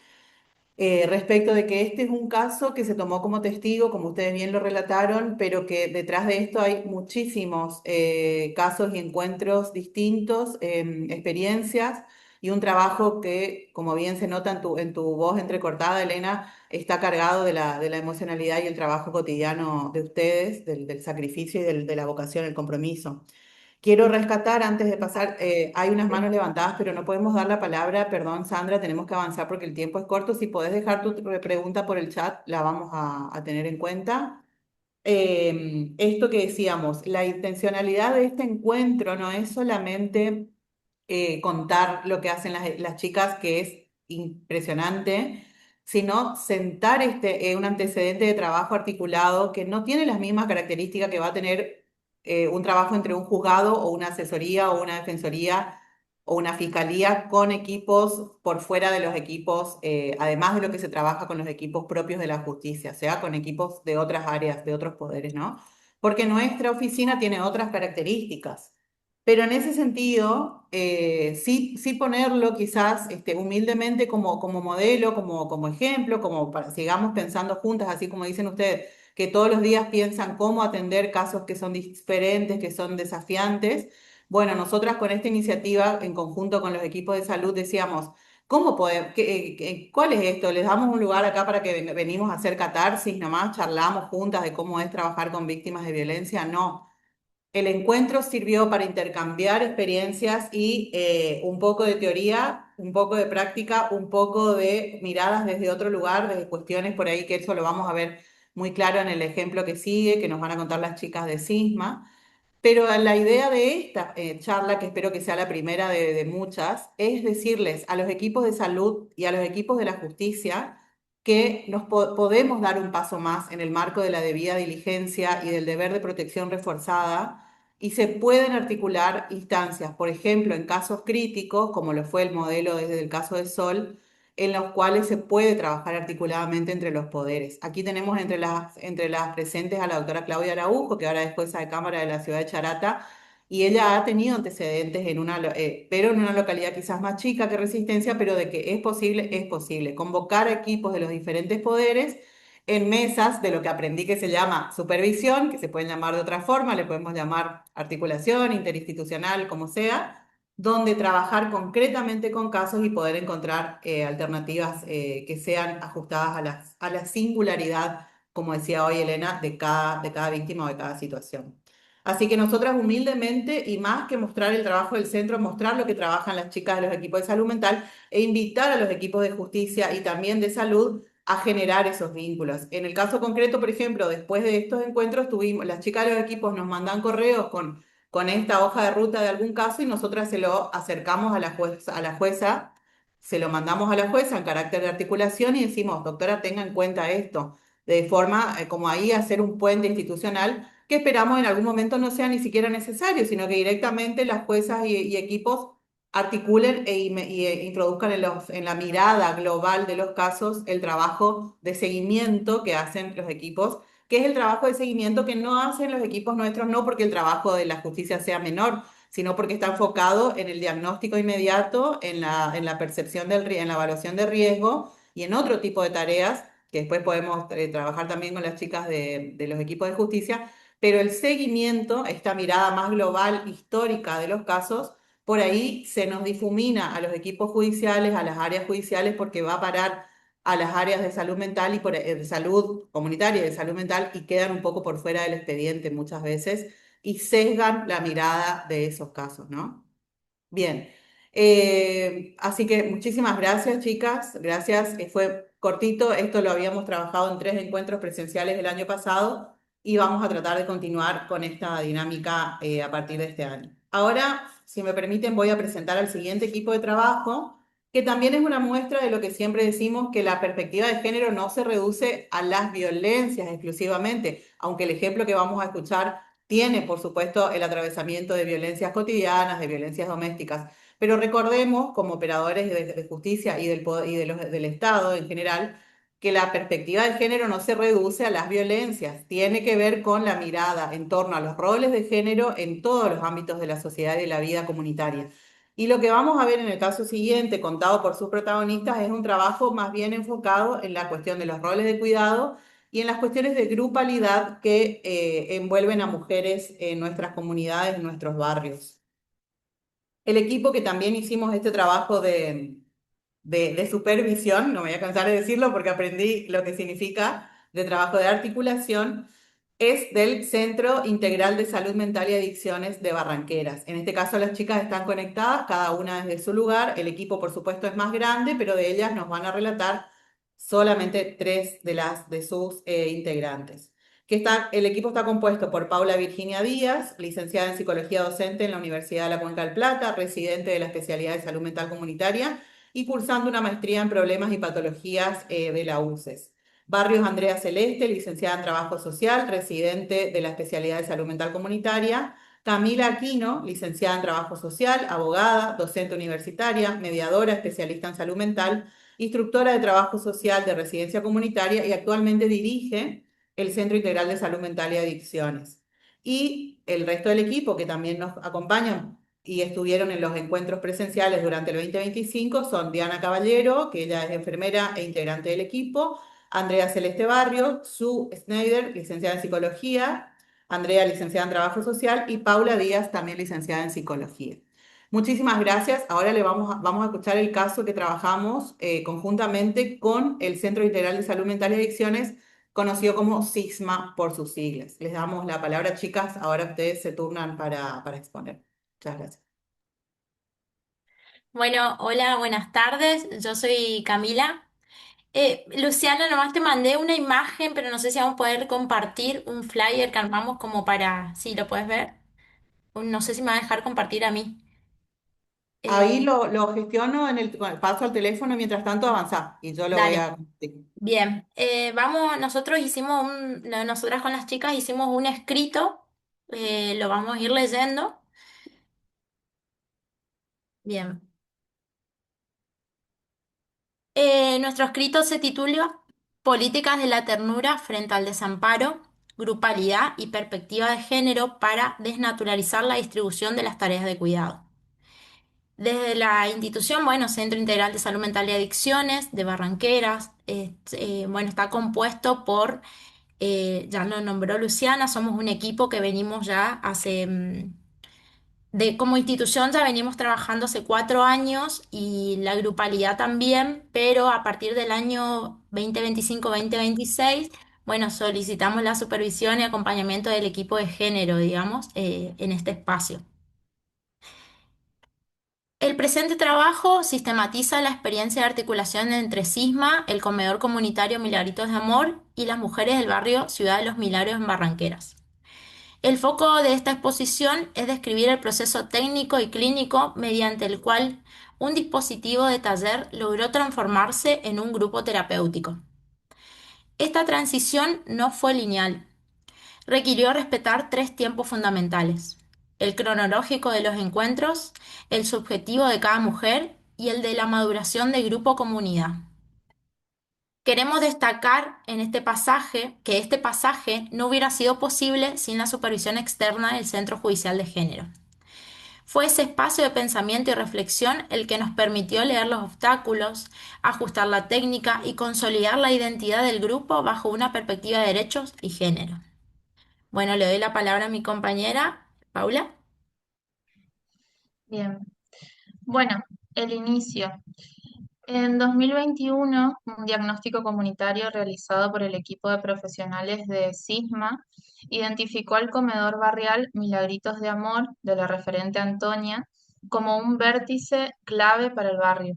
Respecto de que este es un caso que se tomó como testigo, como ustedes bien lo relataron, pero que detrás de esto hay muchísimos casos y encuentros distintos, experiencias y un trabajo que, como bien se nota en tu voz entrecortada, Elena, está cargado de la emocionalidad y el trabajo cotidiano de ustedes, del sacrificio y de la vocación, el compromiso. Quiero rescatar antes de pasar, hay unas manos levantadas, pero no podemos dar la palabra. Perdón, Sandra, tenemos que avanzar porque el tiempo es corto. Si podés dejar tu pregunta por el chat, la vamos a tener en cuenta. Esto que decíamos, la intencionalidad de este encuentro no es solamente contar lo que hacen las chicas, que es impresionante, sino sentar un antecedente de trabajo articulado que no tiene las mismas características que va a tener un trabajo entre un juzgado o una asesoría o una defensoría o una fiscalía con equipos por fuera de los equipos, además de lo que se trabaja con los equipos propios de la justicia, o sea, con equipos de otras áreas, de otros poderes, ¿no? Porque nuestra oficina tiene otras características. Pero en ese sentido, sí ponerlo quizás humildemente como modelo, como ejemplo, como para sigamos pensando juntas, así como dicen ustedes, que todos los días piensan cómo atender casos que son diferentes, que son desafiantes. Bueno, nosotras con esta iniciativa, en conjunto con los equipos de salud, decíamos, ¿cómo podemos, cuál es esto? ¿Les damos un lugar acá para que venimos a hacer catarsis nomás, charlamos juntas de cómo es trabajar con víctimas de violencia? No. El encuentro sirvió para intercambiar experiencias y un poco de teoría, un poco de práctica, un poco de miradas desde otro lugar, desde cuestiones por ahí, que eso lo vamos a ver muy claro en el ejemplo que sigue, que nos van a contar las chicas de Sisma. Pero la idea de esta charla, que espero que sea la primera de muchas, es decirles a los equipos de salud y a los equipos de la justicia que nos podemos dar un paso más en el marco de la debida diligencia y del deber de protección reforzada y se pueden articular instancias, por ejemplo, en casos críticos, como lo fue el modelo desde el caso de Sol, en los cuales se puede trabajar articuladamente entre los poderes. Aquí tenemos entre las presentes a la doctora Claudia Araujo, que ahora es jueza de Cámara de la ciudad de Charata, y ella ha tenido antecedentes pero en una localidad quizás más chica que Resistencia, pero de que es posible convocar equipos de los diferentes poderes en mesas de lo que aprendí que se llama supervisión, que se pueden llamar de otra forma, le podemos llamar articulación, interinstitucional, como sea, donde trabajar concretamente con casos y poder encontrar alternativas que sean ajustadas a la singularidad, como decía hoy Elena, de cada víctima o de cada situación. Así que nosotras humildemente, y más que mostrar el trabajo del centro, mostrar lo que trabajan las chicas de los equipos de salud mental e invitar a los equipos de justicia y también de salud a generar esos vínculos. En el caso concreto, por ejemplo, después de estos encuentros, las chicas de los equipos nos mandan correos con esta hoja de ruta de algún caso y nosotras se lo acercamos a la jueza, se lo mandamos a la jueza en carácter de articulación y decimos, doctora, tenga en cuenta esto, de forma como ahí hacer un puente institucional que esperamos en algún momento no sea ni siquiera necesario, sino que directamente las juezas y equipos articulen introduzcan en la mirada global de los casos el trabajo de seguimiento que hacen los equipos, que es el trabajo de seguimiento que no hacen los equipos nuestros, no porque el trabajo de la justicia sea menor, sino porque está enfocado en el diagnóstico inmediato, en la percepción en la evaluación de riesgo y en otro tipo de tareas que después podemos trabajar también con las chicas de los equipos de justicia, pero el seguimiento, esta mirada más global, histórica de los casos, por ahí se nos difumina a los equipos judiciales, a las áreas judiciales, porque va a parar a las áreas de salud mental y de salud comunitaria y de salud mental y quedan un poco por fuera del expediente muchas veces y sesgan la mirada de esos casos, ¿no? Bien, así que muchísimas gracias, chicas. Gracias. Fue cortito. Esto lo habíamos trabajado en 3 encuentros presenciales el año pasado y vamos a tratar de continuar con esta dinámica a partir de este año. Ahora, si me permiten, voy a presentar al siguiente equipo de trabajo, que también es una muestra de lo que siempre decimos, que la perspectiva de género no se reduce a las violencias exclusivamente, aunque el ejemplo que vamos a escuchar tiene, por supuesto, el atravesamiento de violencias cotidianas, de violencias domésticas. Pero recordemos, como operadores de justicia y del Estado en general, que la perspectiva de género no se reduce a las violencias, tiene que ver con la mirada en torno a los roles de género en todos los ámbitos de la sociedad y de la vida comunitaria. Y lo que vamos a ver en el caso siguiente, contado por sus protagonistas, es un trabajo más bien enfocado en la cuestión de los roles de cuidado y en las cuestiones de grupalidad que envuelven a mujeres en nuestras comunidades, en nuestros barrios. El equipo que también hicimos este trabajo de supervisión, no me voy a cansar de decirlo porque aprendí lo que significa de trabajo de articulación, es del Centro Integral de Salud Mental y Adicciones de Barranqueras. En este caso las chicas están conectadas, cada una desde su lugar. El equipo, por supuesto, es más grande, pero de ellas nos van a relatar solamente 3 de sus integrantes. El equipo está compuesto por Paula Virginia Díaz, licenciada en Psicología Docente en la Universidad de la Cuenca del Plata, residente de la especialidad de Salud Mental Comunitaria y cursando una maestría en Problemas y Patologías de la UCES. Barrios Andrea Celeste, licenciada en Trabajo Social, residente de la especialidad de Salud Mental Comunitaria. Camila Aquino, licenciada en Trabajo Social, abogada, docente universitaria, mediadora, especialista en salud mental, instructora de Trabajo Social de Residencia Comunitaria y actualmente dirige el Centro Integral de Salud Mental y Adicciones. Y el resto del equipo que también nos acompañan y estuvieron en los encuentros presenciales durante el 2025 son Diana Caballero, que ella es enfermera e integrante del equipo, Andrea Celeste Barrio, Sue Schneider, licenciada en Psicología, Andrea, licenciada en Trabajo Social, y Paula Díaz, también licenciada en Psicología. Muchísimas gracias. Ahora vamos a escuchar el caso que trabajamos conjuntamente con el Centro Integral de Salud Mental y Adicciones, conocido como SIGMA por sus siglas. Les damos la palabra, chicas. Ahora ustedes se turnan para exponer. Muchas gracias. Bueno, hola, buenas tardes. Yo soy Camila. Luciana, nomás te mandé una imagen, pero no sé si vamos a poder compartir un flyer que armamos como para, si lo puedes ver. No sé si me va a dejar compartir a mí. Ahí Eh, lo gestiono paso al teléfono, mientras tanto avanzar y yo lo voy Dale, a... sí. bien. Nosotros nosotras con las chicas hicimos un escrito, lo vamos a ir leyendo. Bien. Nuestro escrito se titula Políticas de la ternura frente al desamparo, grupalidad y perspectiva de género para desnaturalizar la distribución de las tareas de cuidado. Desde la institución, bueno, Centro Integral de Salud Mental y Adicciones de Barranqueras, bueno, está compuesto por, ya lo nombró Luciana, somos un equipo que venimos ya como institución ya venimos trabajando hace 4 años y la grupalidad también, pero a partir del año 2025-2026, bueno, solicitamos la supervisión y acompañamiento del equipo de género, digamos, en este espacio. El presente trabajo sistematiza la experiencia de articulación entre SISMA, el comedor comunitario Milagritos de Amor y las mujeres del barrio Ciudad de los Milagros en Barranqueras. El foco de esta exposición es describir el proceso técnico y clínico mediante el cual un dispositivo de taller logró transformarse en un grupo terapéutico. Esta transición no fue lineal. Requirió respetar 3 tiempos fundamentales: el cronológico de los encuentros, el subjetivo de cada mujer y el de la maduración de grupo-comunidad. Queremos destacar en este pasaje que este pasaje no hubiera sido posible sin la supervisión externa del Centro Judicial de Género. Fue ese espacio de pensamiento y reflexión el que nos permitió leer los obstáculos, ajustar la técnica y consolidar la identidad del grupo bajo una perspectiva de derechos y género. Bueno, le doy la palabra a mi compañera, Paula. Bien, bueno, el inicio. En 2021, un diagnóstico comunitario realizado por el equipo de profesionales de SISMA identificó al comedor barrial Milagritos de Amor de la referente Antonia como un vértice clave para el barrio.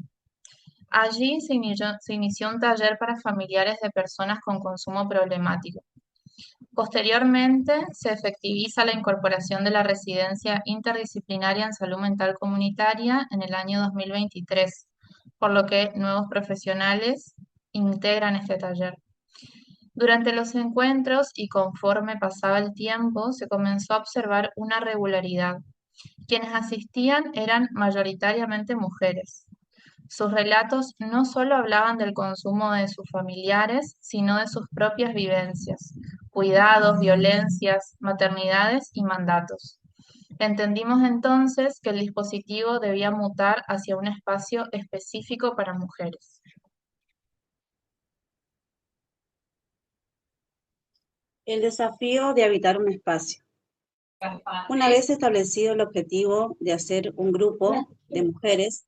Allí se inició un taller para familiares de personas con consumo problemático. Posteriormente, se efectiviza la incorporación de la residencia interdisciplinaria en salud mental comunitaria en el año 2023, por lo que nuevos profesionales integran este taller. Durante los encuentros y conforme pasaba el tiempo, se comenzó a observar una regularidad. Quienes asistían eran mayoritariamente mujeres. Sus relatos no solo hablaban del consumo de sus familiares, sino de sus propias vivencias, cuidados, violencias, maternidades y mandatos. Entendimos entonces que el dispositivo debía mutar hacia un espacio específico para mujeres. El desafío de habitar un espacio. Una vez establecido el objetivo de hacer un grupo de mujeres,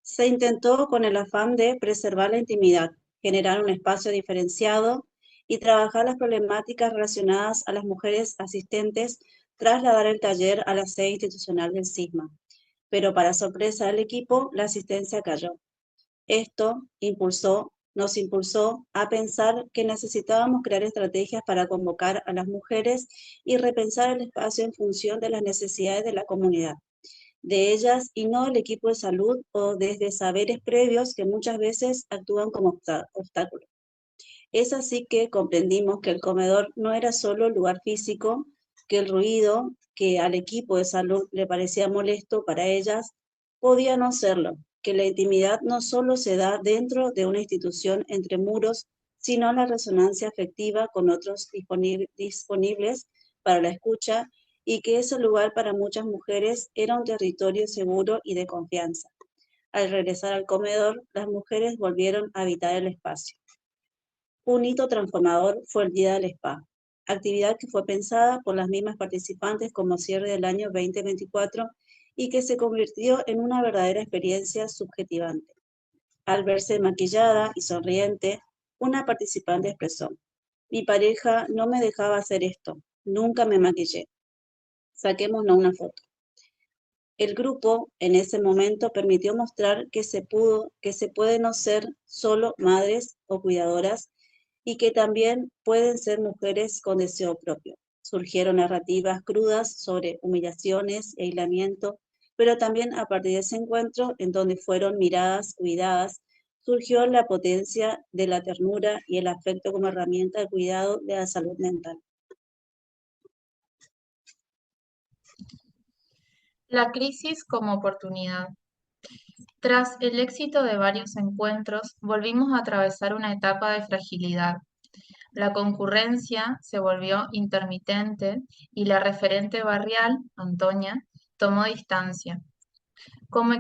se intentó con el afán de preservar la intimidad, generar un espacio diferenciado y trabajar las problemáticas relacionadas a las mujeres asistentes, trasladar el taller a la sede institucional del SIGMA. Pero para sorpresa del equipo, la asistencia cayó. Esto nos impulsó a pensar que necesitábamos crear estrategias para convocar a las mujeres y repensar el espacio en función de las necesidades de la comunidad, de ellas y no del equipo de salud o desde saberes previos que muchas veces actúan como obstáculos. Es así que comprendimos que el comedor no era solo el lugar físico, que el ruido que al equipo de salud le parecía molesto para ellas podía no serlo, que la intimidad no solo se da dentro de una institución entre muros, sino la resonancia afectiva con otros disponibles para la escucha y que ese lugar para muchas mujeres era un territorio seguro y de confianza. Al regresar al comedor, las mujeres volvieron a habitar el espacio. Un hito transformador fue el Día del Spa, actividad que fue pensada por las mismas participantes como cierre del año 2024 y que se convirtió en una verdadera experiencia subjetivante. Al verse maquillada y sonriente, una participante expresó: "Mi pareja no me dejaba hacer esto, nunca me maquillé. Saquémonos una foto". El grupo en ese momento permitió mostrar que se puede no ser solo madres o cuidadoras y que también pueden ser mujeres con deseo propio. Surgieron narrativas crudas sobre humillaciones e aislamiento, pero también a partir de ese encuentro, en donde fueron miradas cuidadas, surgió la potencia de la ternura y el afecto como herramienta de cuidado de la salud mental. La crisis como oportunidad. Tras el éxito de varios encuentros, volvimos a atravesar una etapa de fragilidad. La concurrencia se volvió intermitente y la referente barrial, Antonia, tomó distancia. Como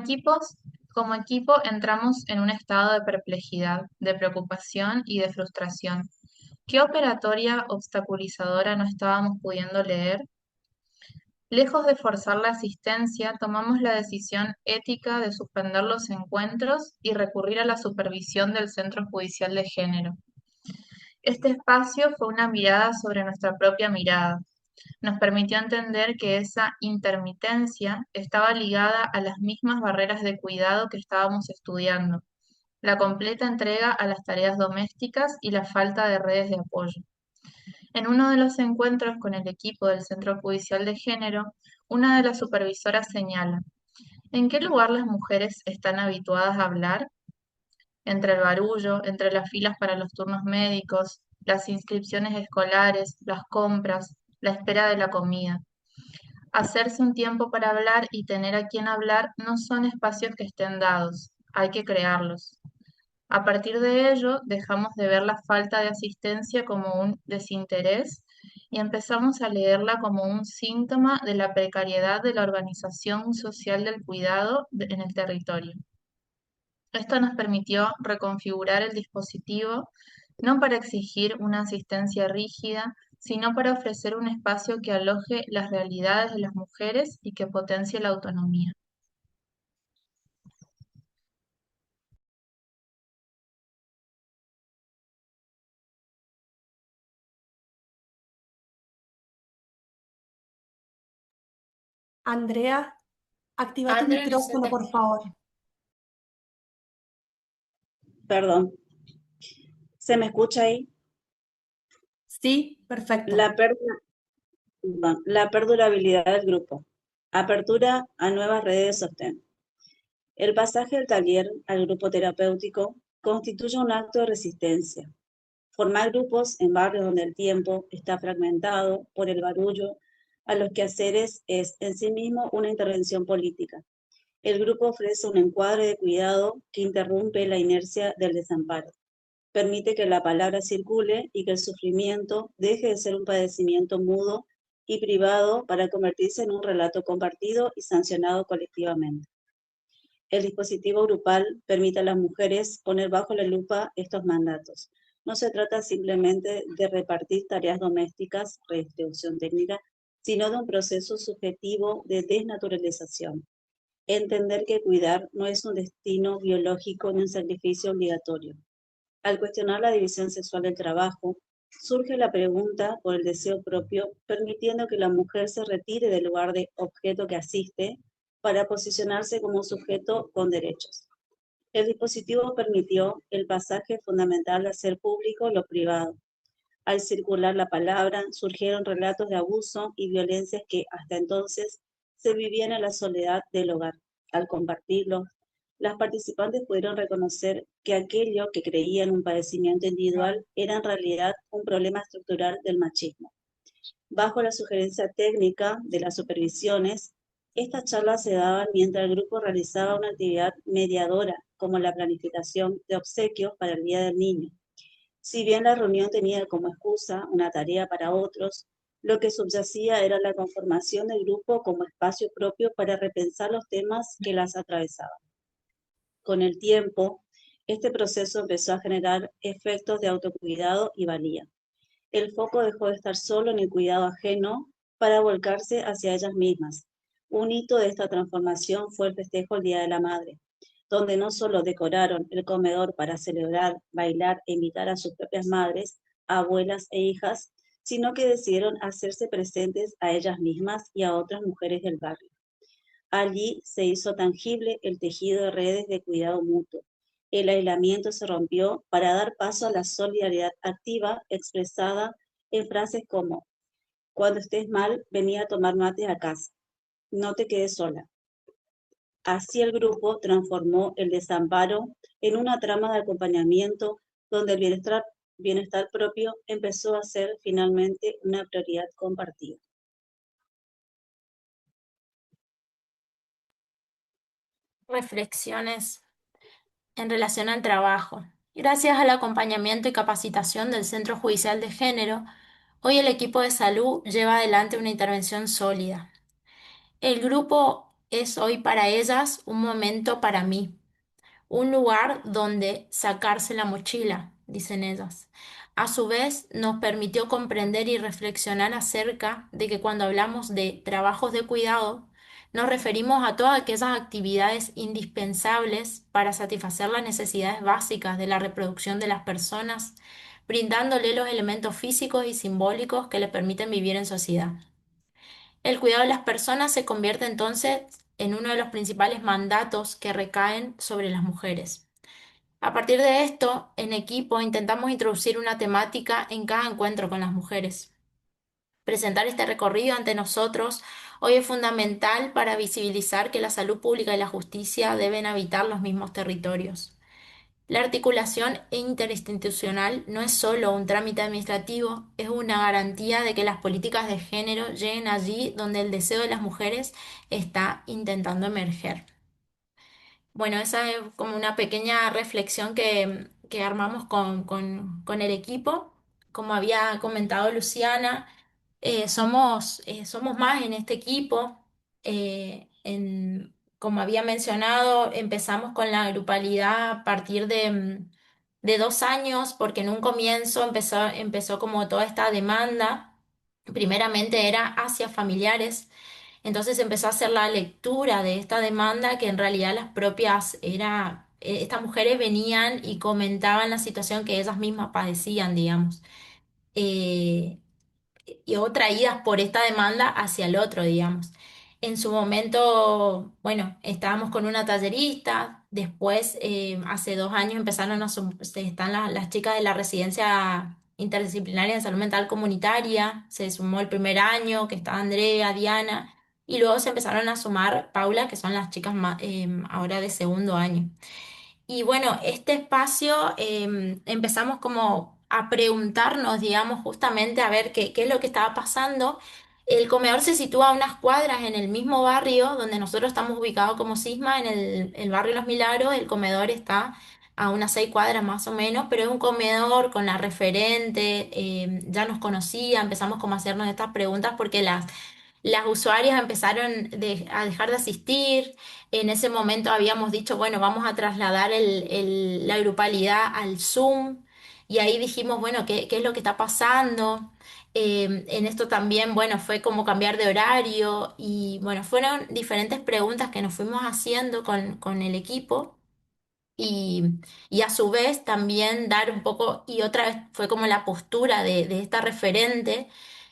como equipo entramos en un estado de perplejidad, de preocupación y de frustración. ¿Qué operatoria obstaculizadora no estábamos pudiendo leer? Lejos de forzar la asistencia, tomamos la decisión ética de suspender los encuentros y recurrir a la supervisión del Centro Judicial de Género. Este espacio fue una mirada sobre nuestra propia mirada. Nos permitió entender que esa intermitencia estaba ligada a las mismas barreras de cuidado que estábamos estudiando, la completa entrega a las tareas domésticas y la falta de redes de apoyo. En uno de los encuentros con el equipo del Centro Judicial de Género, una de las supervisoras señala: ¿en qué lugar las mujeres están habituadas a hablar? Entre el barullo, entre las filas para los turnos médicos, las inscripciones escolares, las compras, la espera de la comida. Hacerse un tiempo para hablar y tener a quien hablar no son espacios que estén dados, hay que crearlos. A partir de ello, dejamos de ver la falta de asistencia como un desinterés y empezamos a leerla como un síntoma de la precariedad de la organización social del cuidado en el territorio. Esto nos permitió reconfigurar el dispositivo, no para exigir una asistencia rígida, sino para ofrecer un espacio que aloje las realidades de las mujeres y que potencie la autonomía. Andrea, activa tu Andrea, no se micrófono, te por favor. Perdón, ¿se me escucha ahí? Sí, perfecto. La perdurabilidad del grupo. Apertura a nuevas redes de sostén. El pasaje del taller al grupo terapéutico constituye un acto de resistencia. Formar grupos en barrios donde el tiempo está fragmentado por el barullo a los quehaceres es en sí mismo una intervención política. El grupo ofrece un encuadre de cuidado que interrumpe la inercia del desamparo. Permite que la palabra circule y que el sufrimiento deje de ser un padecimiento mudo y privado para convertirse en un relato compartido y sancionado colectivamente. El dispositivo grupal permite a las mujeres poner bajo la lupa estos mandatos. No se trata simplemente de repartir tareas domésticas, redistribución técnica, sino de un proceso subjetivo de desnaturalización. Entender que cuidar no es un destino biológico ni un sacrificio obligatorio. Al cuestionar la división sexual del trabajo, surge la pregunta por el deseo propio, permitiendo que la mujer se retire del lugar de objeto que asiste para posicionarse como un sujeto con derechos. El dispositivo permitió el pasaje fundamental de hacer público lo privado. Al circular la palabra, surgieron relatos de abuso y violencias que hasta entonces se vivían en la soledad del hogar. Al compartirlos, las participantes pudieron reconocer que aquello que creían un padecimiento individual era en realidad un problema estructural del machismo. Bajo la sugerencia técnica de las supervisiones, estas charlas se daban mientras el grupo realizaba una actividad mediadora, como la planificación de obsequios para el Día del Niño. Si bien la reunión tenía como excusa una tarea para otros, lo que subyacía era la conformación del grupo como espacio propio para repensar los temas que las atravesaban. Con el tiempo, este proceso empezó a generar efectos de autocuidado y valía. El foco dejó de estar solo en el cuidado ajeno para volcarse hacia ellas mismas. Un hito de esta transformación fue el festejo del Día de la Madre, donde no solo decoraron el comedor para celebrar, bailar e invitar a sus propias madres, abuelas e hijas, sino que decidieron hacerse presentes a ellas mismas y a otras mujeres del barrio. Allí se hizo tangible el tejido de redes de cuidado mutuo. El aislamiento se rompió para dar paso a la solidaridad activa expresada en frases como: cuando estés mal, vení a tomar mates a casa. No te quedes sola. Así el grupo transformó el desamparo en una trama de acompañamiento donde el bienestar propio empezó a ser finalmente una prioridad compartida. reflexiones en relación al trabajo. Gracias al acompañamiento y capacitación del Centro Judicial de Género, hoy el equipo de salud lleva adelante una intervención sólida. El grupo es hoy para ellas un momento para mí, un lugar donde sacarse la mochila, dicen ellas. A su vez, nos permitió comprender y reflexionar acerca de que cuando hablamos de trabajos de cuidado, nos referimos a todas aquellas actividades indispensables para satisfacer las necesidades básicas de la reproducción de las personas, brindándole los elementos físicos y simbólicos que le permiten vivir en sociedad. El cuidado de las personas se convierte entonces en uno de los principales mandatos que recaen sobre las mujeres. A partir de esto, en equipo intentamos introducir una temática en cada encuentro con las mujeres. Presentar este recorrido ante nosotros hoy es fundamental para visibilizar que la salud pública y la justicia deben habitar los mismos territorios. La articulación interinstitucional no es solo un trámite administrativo, es una garantía de que las políticas de género lleguen allí donde el deseo de las mujeres está intentando emerger. Bueno, esa es como una pequeña reflexión que armamos con el equipo. Como había comentado Luciana, somos más en este equipo. Como había mencionado, empezamos con la grupalidad a partir de 2 años, porque en un comienzo empezó como toda esta demanda primeramente era hacia familiares. Entonces empezó a hacer la lectura de esta demanda que en realidad las propias estas mujeres venían y comentaban la situación que ellas mismas padecían, digamos. Eh, o traídas por esta demanda hacia el otro, digamos. En su momento, bueno, estábamos con una tallerista, después, hace 2 años empezaron están las chicas de la residencia interdisciplinaria de salud mental comunitaria, se sumó el primer año, que estaba Andrea, Diana, y luego se empezaron a sumar Paula, que son las chicas ahora de segundo año. Y bueno, este espacio empezamos como a preguntarnos, digamos, justamente a ver qué es lo que estaba pasando. El comedor se sitúa a unas cuadras en el mismo barrio donde nosotros estamos ubicados como Sisma, en el barrio Los Milagros. El comedor está a unas 6 cuadras más o menos, pero es un comedor con la referente, ya nos conocía, empezamos como a hacernos estas preguntas porque las usuarias empezaron a dejar de asistir. En ese momento habíamos dicho, bueno, vamos a trasladar la grupalidad al Zoom. Y ahí dijimos, bueno, ¿qué es lo que está pasando? En esto también, bueno, fue como cambiar de horario. Y bueno, fueron diferentes preguntas que nos fuimos haciendo con el equipo. Y, y a su vez también dar un poco, y otra vez fue como la postura de esta referente,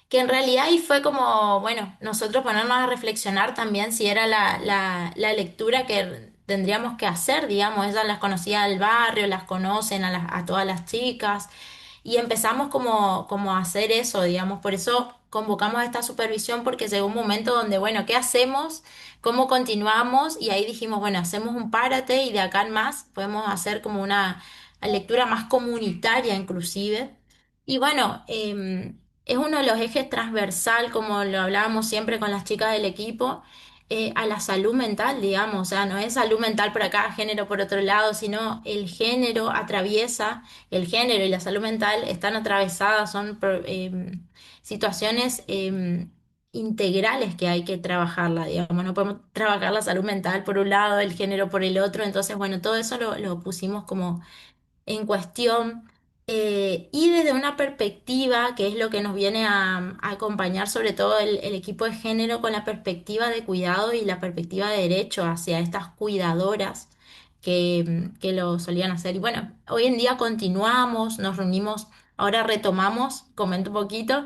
que en realidad ahí fue como, bueno, nosotros ponernos a reflexionar también si era la lectura que tendríamos que hacer, digamos, ella las conocía del barrio, las conocen a todas las chicas, y empezamos como a hacer eso, digamos, por eso convocamos a esta supervisión porque llegó un momento donde, bueno, ¿qué hacemos? ¿Cómo continuamos? Y ahí dijimos, bueno, hacemos un párate y de acá en más podemos hacer como una lectura más comunitaria inclusive. Y bueno, es uno de los ejes transversal, como lo hablábamos siempre con las chicas del equipo, a la salud mental, digamos. O sea, no es salud mental por acá, género por otro lado, sino el género atraviesa, el género y la salud mental están atravesadas, son situaciones integrales que hay que trabajarla, digamos. No podemos trabajar la salud mental por un lado, el género por el otro. Entonces, bueno, todo eso lo pusimos como en cuestión, y desde una perspectiva que es lo que nos viene a acompañar sobre todo el equipo de género con la perspectiva de cuidado y la perspectiva de derecho hacia estas cuidadoras que lo solían hacer. Y bueno, hoy en día continuamos, nos reunimos, ahora retomamos, comento un poquito.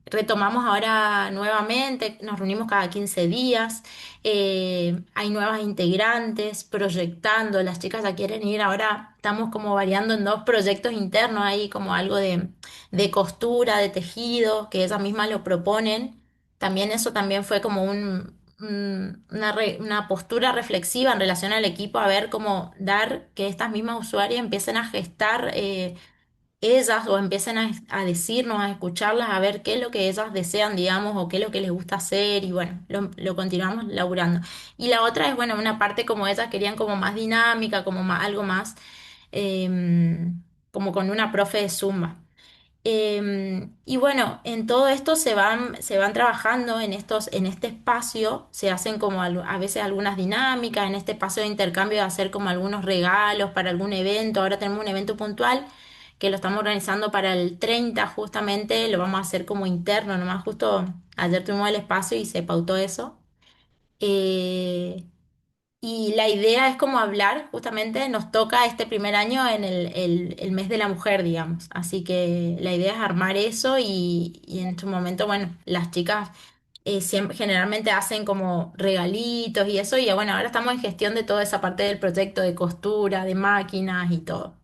Retomamos ahora nuevamente, nos reunimos cada 15 días. Hay nuevas integrantes proyectando, las chicas ya quieren ir, ahora estamos como variando en 2 proyectos internos, ahí como algo de costura, de tejido, que ellas mismas lo proponen. También eso también fue como una postura reflexiva en relación al equipo, a ver cómo dar que estas mismas usuarias empiecen a gestar, ellas, o empiecen a decirnos, a escucharlas, a ver qué es lo que ellas desean, digamos, o qué es lo que les gusta hacer, y bueno, lo continuamos laburando. Y la otra es, bueno, una parte como ellas querían como más dinámica, como algo más, como con una profe de Zumba. Y bueno, en todo esto se van trabajando en este espacio, se hacen como a veces algunas dinámicas, en este espacio de intercambio de hacer como algunos regalos para algún evento. Ahora tenemos un evento puntual que lo estamos organizando para el 30 justamente, lo vamos a hacer como interno, nomás justo ayer tuvimos el espacio y se pautó eso. Eh, y la idea es como hablar, justamente nos toca este primer año en el mes de la mujer, digamos. Así que la idea es armar eso, y en su momento, bueno, las chicas siempre, generalmente hacen como regalitos y eso. Y bueno, ahora estamos en gestión de toda esa parte del proyecto de costura, de máquinas y todo.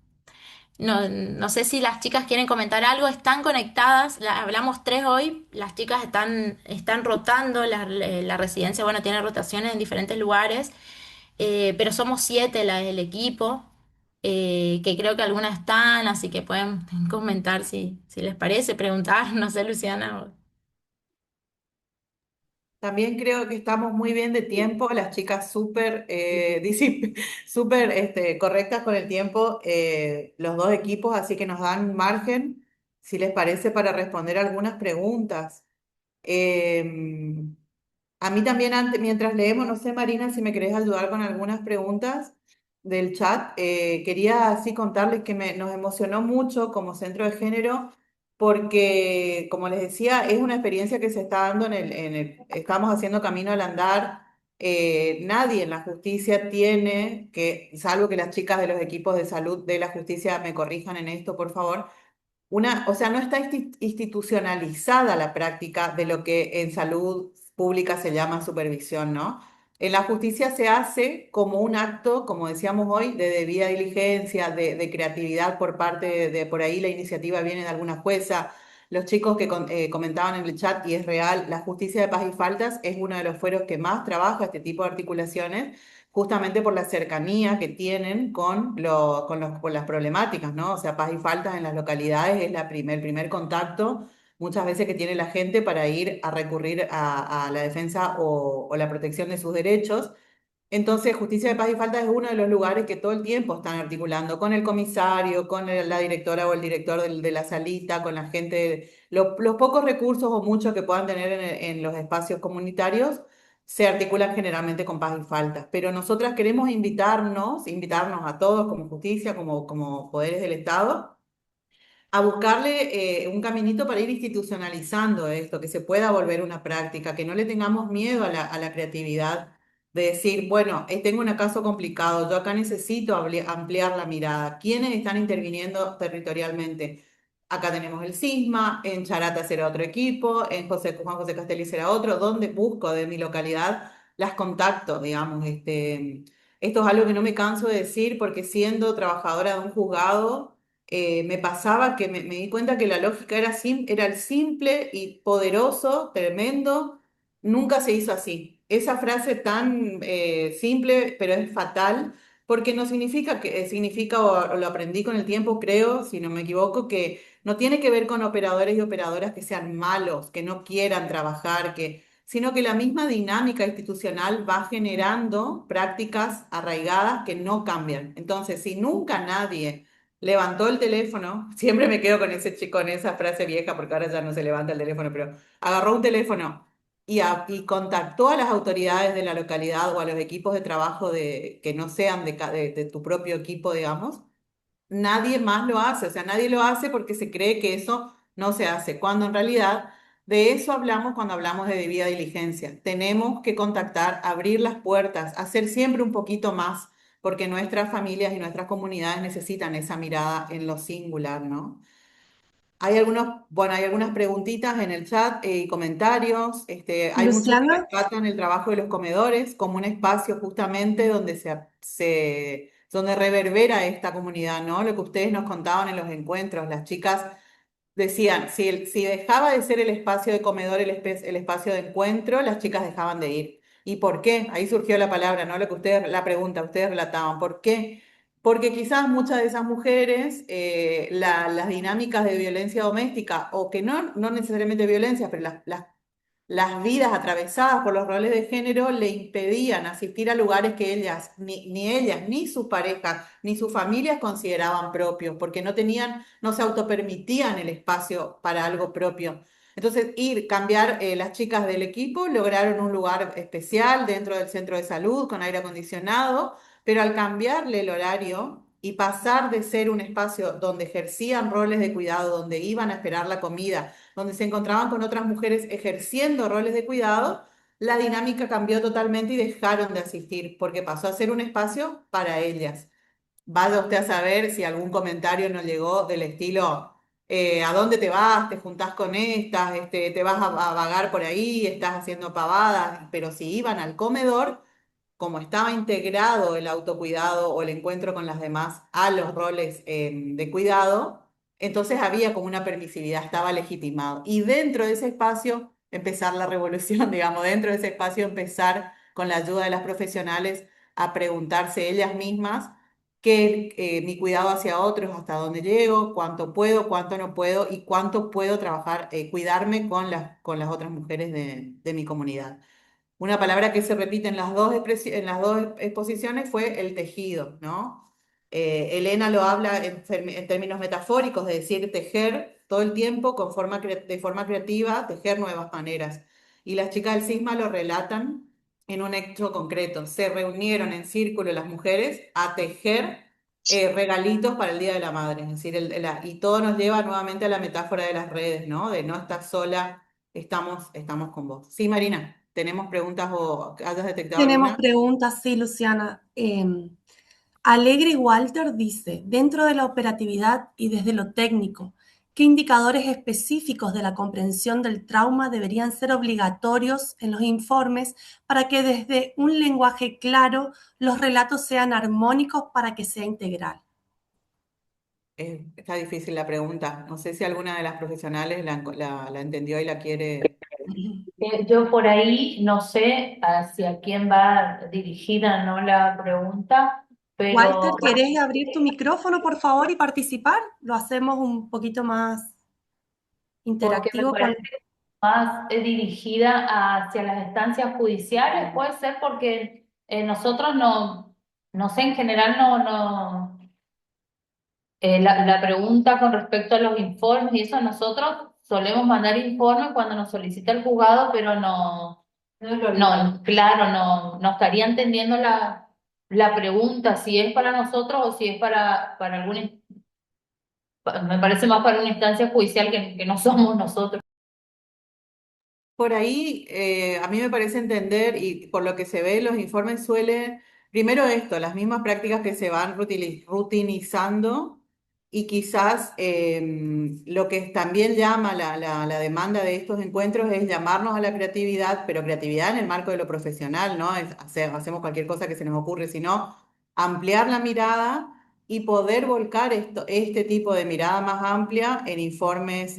No sé si las chicas quieren comentar algo, están conectadas, hablamos 3 hoy, las chicas están rotando, la residencia, bueno, tiene rotaciones en diferentes lugares, pero somos 7 las del equipo, que creo que algunas están, así que pueden comentar si les parece, preguntar, no sé, Luciana. También creo que estamos muy bien de tiempo, las chicas súper súper correctas con el tiempo, los dos equipos, así que nos dan margen, si les parece, para responder algunas preguntas. Em, a mí también, antes, mientras leemos, no sé, Marina, si me querés ayudar con algunas preguntas del chat, quería así contarles que nos emocionó mucho como centro de género porque, como les decía, es una experiencia que se está dando estamos haciendo camino al andar. Nadie en la justicia tiene que, salvo que las chicas de los equipos de salud de la justicia me corrijan en esto, por favor, o sea, no está institucionalizada la práctica de lo que en salud pública se llama supervisión, ¿no? En la justicia se hace como un acto, como decíamos hoy, de debida diligencia, de creatividad por parte por ahí la iniciativa viene de alguna jueza. Los chicos que comentaban en el chat, y es real, la justicia de paz y faltas es uno de los fueros que más trabaja este tipo de articulaciones justamente por la cercanía que tienen con las problemáticas, ¿no? O sea, paz y faltas en las localidades es el primer contacto muchas veces que tiene la gente para ir a recurrir a la defensa o la protección de sus derechos. Entonces, Justicia de Paz y Falta es uno de los lugares que todo el tiempo están articulando con el comisario, con la directora o el director de la salita, con la gente, los pocos recursos o muchos que puedan tener en los espacios comunitarios, se articulan generalmente con Paz y Faltas. Pero nosotras queremos invitarnos a todos como justicia, como poderes del Estado a buscarle un caminito para ir institucionalizando esto, que se pueda volver una práctica, que no le tengamos miedo a la creatividad de decir, bueno, tengo un caso complicado, yo acá necesito ampliar la mirada. ¿Quiénes están interviniendo territorialmente? Acá tenemos el SISMA, en Charata será otro equipo, en Juan José Castelli será otro, ¿dónde busco de mi localidad las contactos, digamos? Esto es algo que no me canso de decir porque siendo trabajadora de un juzgado, me pasaba que me di cuenta que la lógica era el simple y poderoso, tremendo, nunca se hizo así. Esa frase tan simple, pero es fatal, porque no significa significa, o lo aprendí con el tiempo, creo, si no me equivoco, que no tiene que ver con operadores y operadoras que sean malos, que no quieran trabajar, sino que la misma dinámica institucional va generando prácticas arraigadas que no cambian. Entonces, si nunca nadie levantó el teléfono, siempre me quedo con ese chico, con esa frase vieja, porque ahora ya no se levanta el teléfono, pero agarró un teléfono y contactó a las autoridades de la localidad o a los equipos de trabajo que no sean de tu propio equipo, digamos, nadie más lo hace. O sea, nadie lo hace porque se cree que eso no se hace, cuando en realidad de eso hablamos cuando hablamos de debida diligencia. Tenemos que contactar, abrir las puertas, hacer siempre un poquito más porque nuestras familias y nuestras comunidades necesitan esa mirada en lo singular, ¿no? Hay algunas preguntitas en el chat y comentarios. Hay muchos que Luciana, rescatan el trabajo de los comedores como un espacio justamente donde donde reverbera esta comunidad, ¿no? Lo que ustedes nos contaban en los encuentros, las chicas decían, si dejaba de ser el espacio de comedor el espacio de encuentro, las chicas dejaban de ir. ¿Y por qué? Ahí surgió la palabra, ¿no? La pregunta, ustedes relataban, ¿por qué? Porque quizás muchas de esas mujeres, las dinámicas de violencia doméstica, o que no necesariamente violencia, pero las vidas atravesadas por los roles de género le impedían asistir a lugares que ni ellas, ni sus parejas, ni sus familias consideraban propios, porque no se autopermitían el espacio para algo propio. Entonces, cambiar las chicas del equipo, lograron un lugar especial dentro del centro de salud con aire acondicionado, pero al cambiarle el horario y pasar de ser un espacio donde ejercían roles de cuidado, donde iban a esperar la comida, donde se encontraban con otras mujeres ejerciendo roles de cuidado, la dinámica cambió totalmente y dejaron de asistir porque pasó a ser un espacio para ellas. Vaya usted a saber si algún comentario nos llegó del estilo, ¿a dónde te vas? ¿Te juntás con estas? ¿Te vas a vagar por ahí? ¿Estás haciendo pavadas? Pero si iban al comedor, como estaba integrado el autocuidado o el encuentro con las demás a los roles de cuidado, entonces había como una permisividad, estaba legitimado. Y dentro de ese espacio empezar la revolución, digamos, dentro de ese espacio empezar con la ayuda de las profesionales a preguntarse ellas mismas qué mi cuidado hacia otros, hasta dónde llego, cuánto puedo, cuánto no puedo y cuánto puedo trabajar, cuidarme con las otras mujeres de mi comunidad. Una palabra que se repite en las dos exposiciones fue el tejido, ¿no? Elena lo habla en términos metafóricos, de decir tejer todo el tiempo de forma creativa, tejer nuevas maneras. Y las chicas del Cisma lo relatan en un hecho concreto. Se reunieron en círculo las mujeres a tejer regalitos para el Día de la Madre. Es decir, y todo nos lleva nuevamente a la metáfora de las redes, ¿no? De no estás sola, estamos con vos. Sí, Marina, ¿tenemos preguntas o hayas detectado Tenemos alguna? preguntas, sí, Luciana. Alegre Walter dice, dentro de la operatividad y desde lo técnico, ¿qué indicadores específicos de la comprensión del trauma deberían ser obligatorios en los informes para que desde un lenguaje claro los relatos sean armónicos para que sea integral? Está difícil la pregunta. No sé si alguna de las profesionales la entendió y la quiere. Yo por ahí no sé hacia quién va dirigida, ¿no? La pregunta, Walter, pero ¿querés abrir tu micrófono, por favor, y participar? Lo hacemos un poquito más porque me interactivo con... parece más dirigida hacia las instancias judiciales, puede ser porque nosotros no sé, en general la pregunta con respecto a los informes y eso, nosotros solemos mandar informes cuando nos solicita el juzgado, pero no, claro, no estaría entendiendo la pregunta, si es para nosotros o si es para alguna, me parece más para una instancia judicial que no somos nosotros. Por ahí, a mí me parece entender, y por lo que se ve, los informes suelen, primero esto, las mismas prácticas que se van rutinizando y quizás lo que también llama la demanda de estos encuentros es llamarnos a la creatividad, pero creatividad en el marco de lo profesional, ¿no? Hacemos cualquier cosa que se nos ocurre, sino ampliar la mirada y poder volcar este tipo de mirada más amplia en informes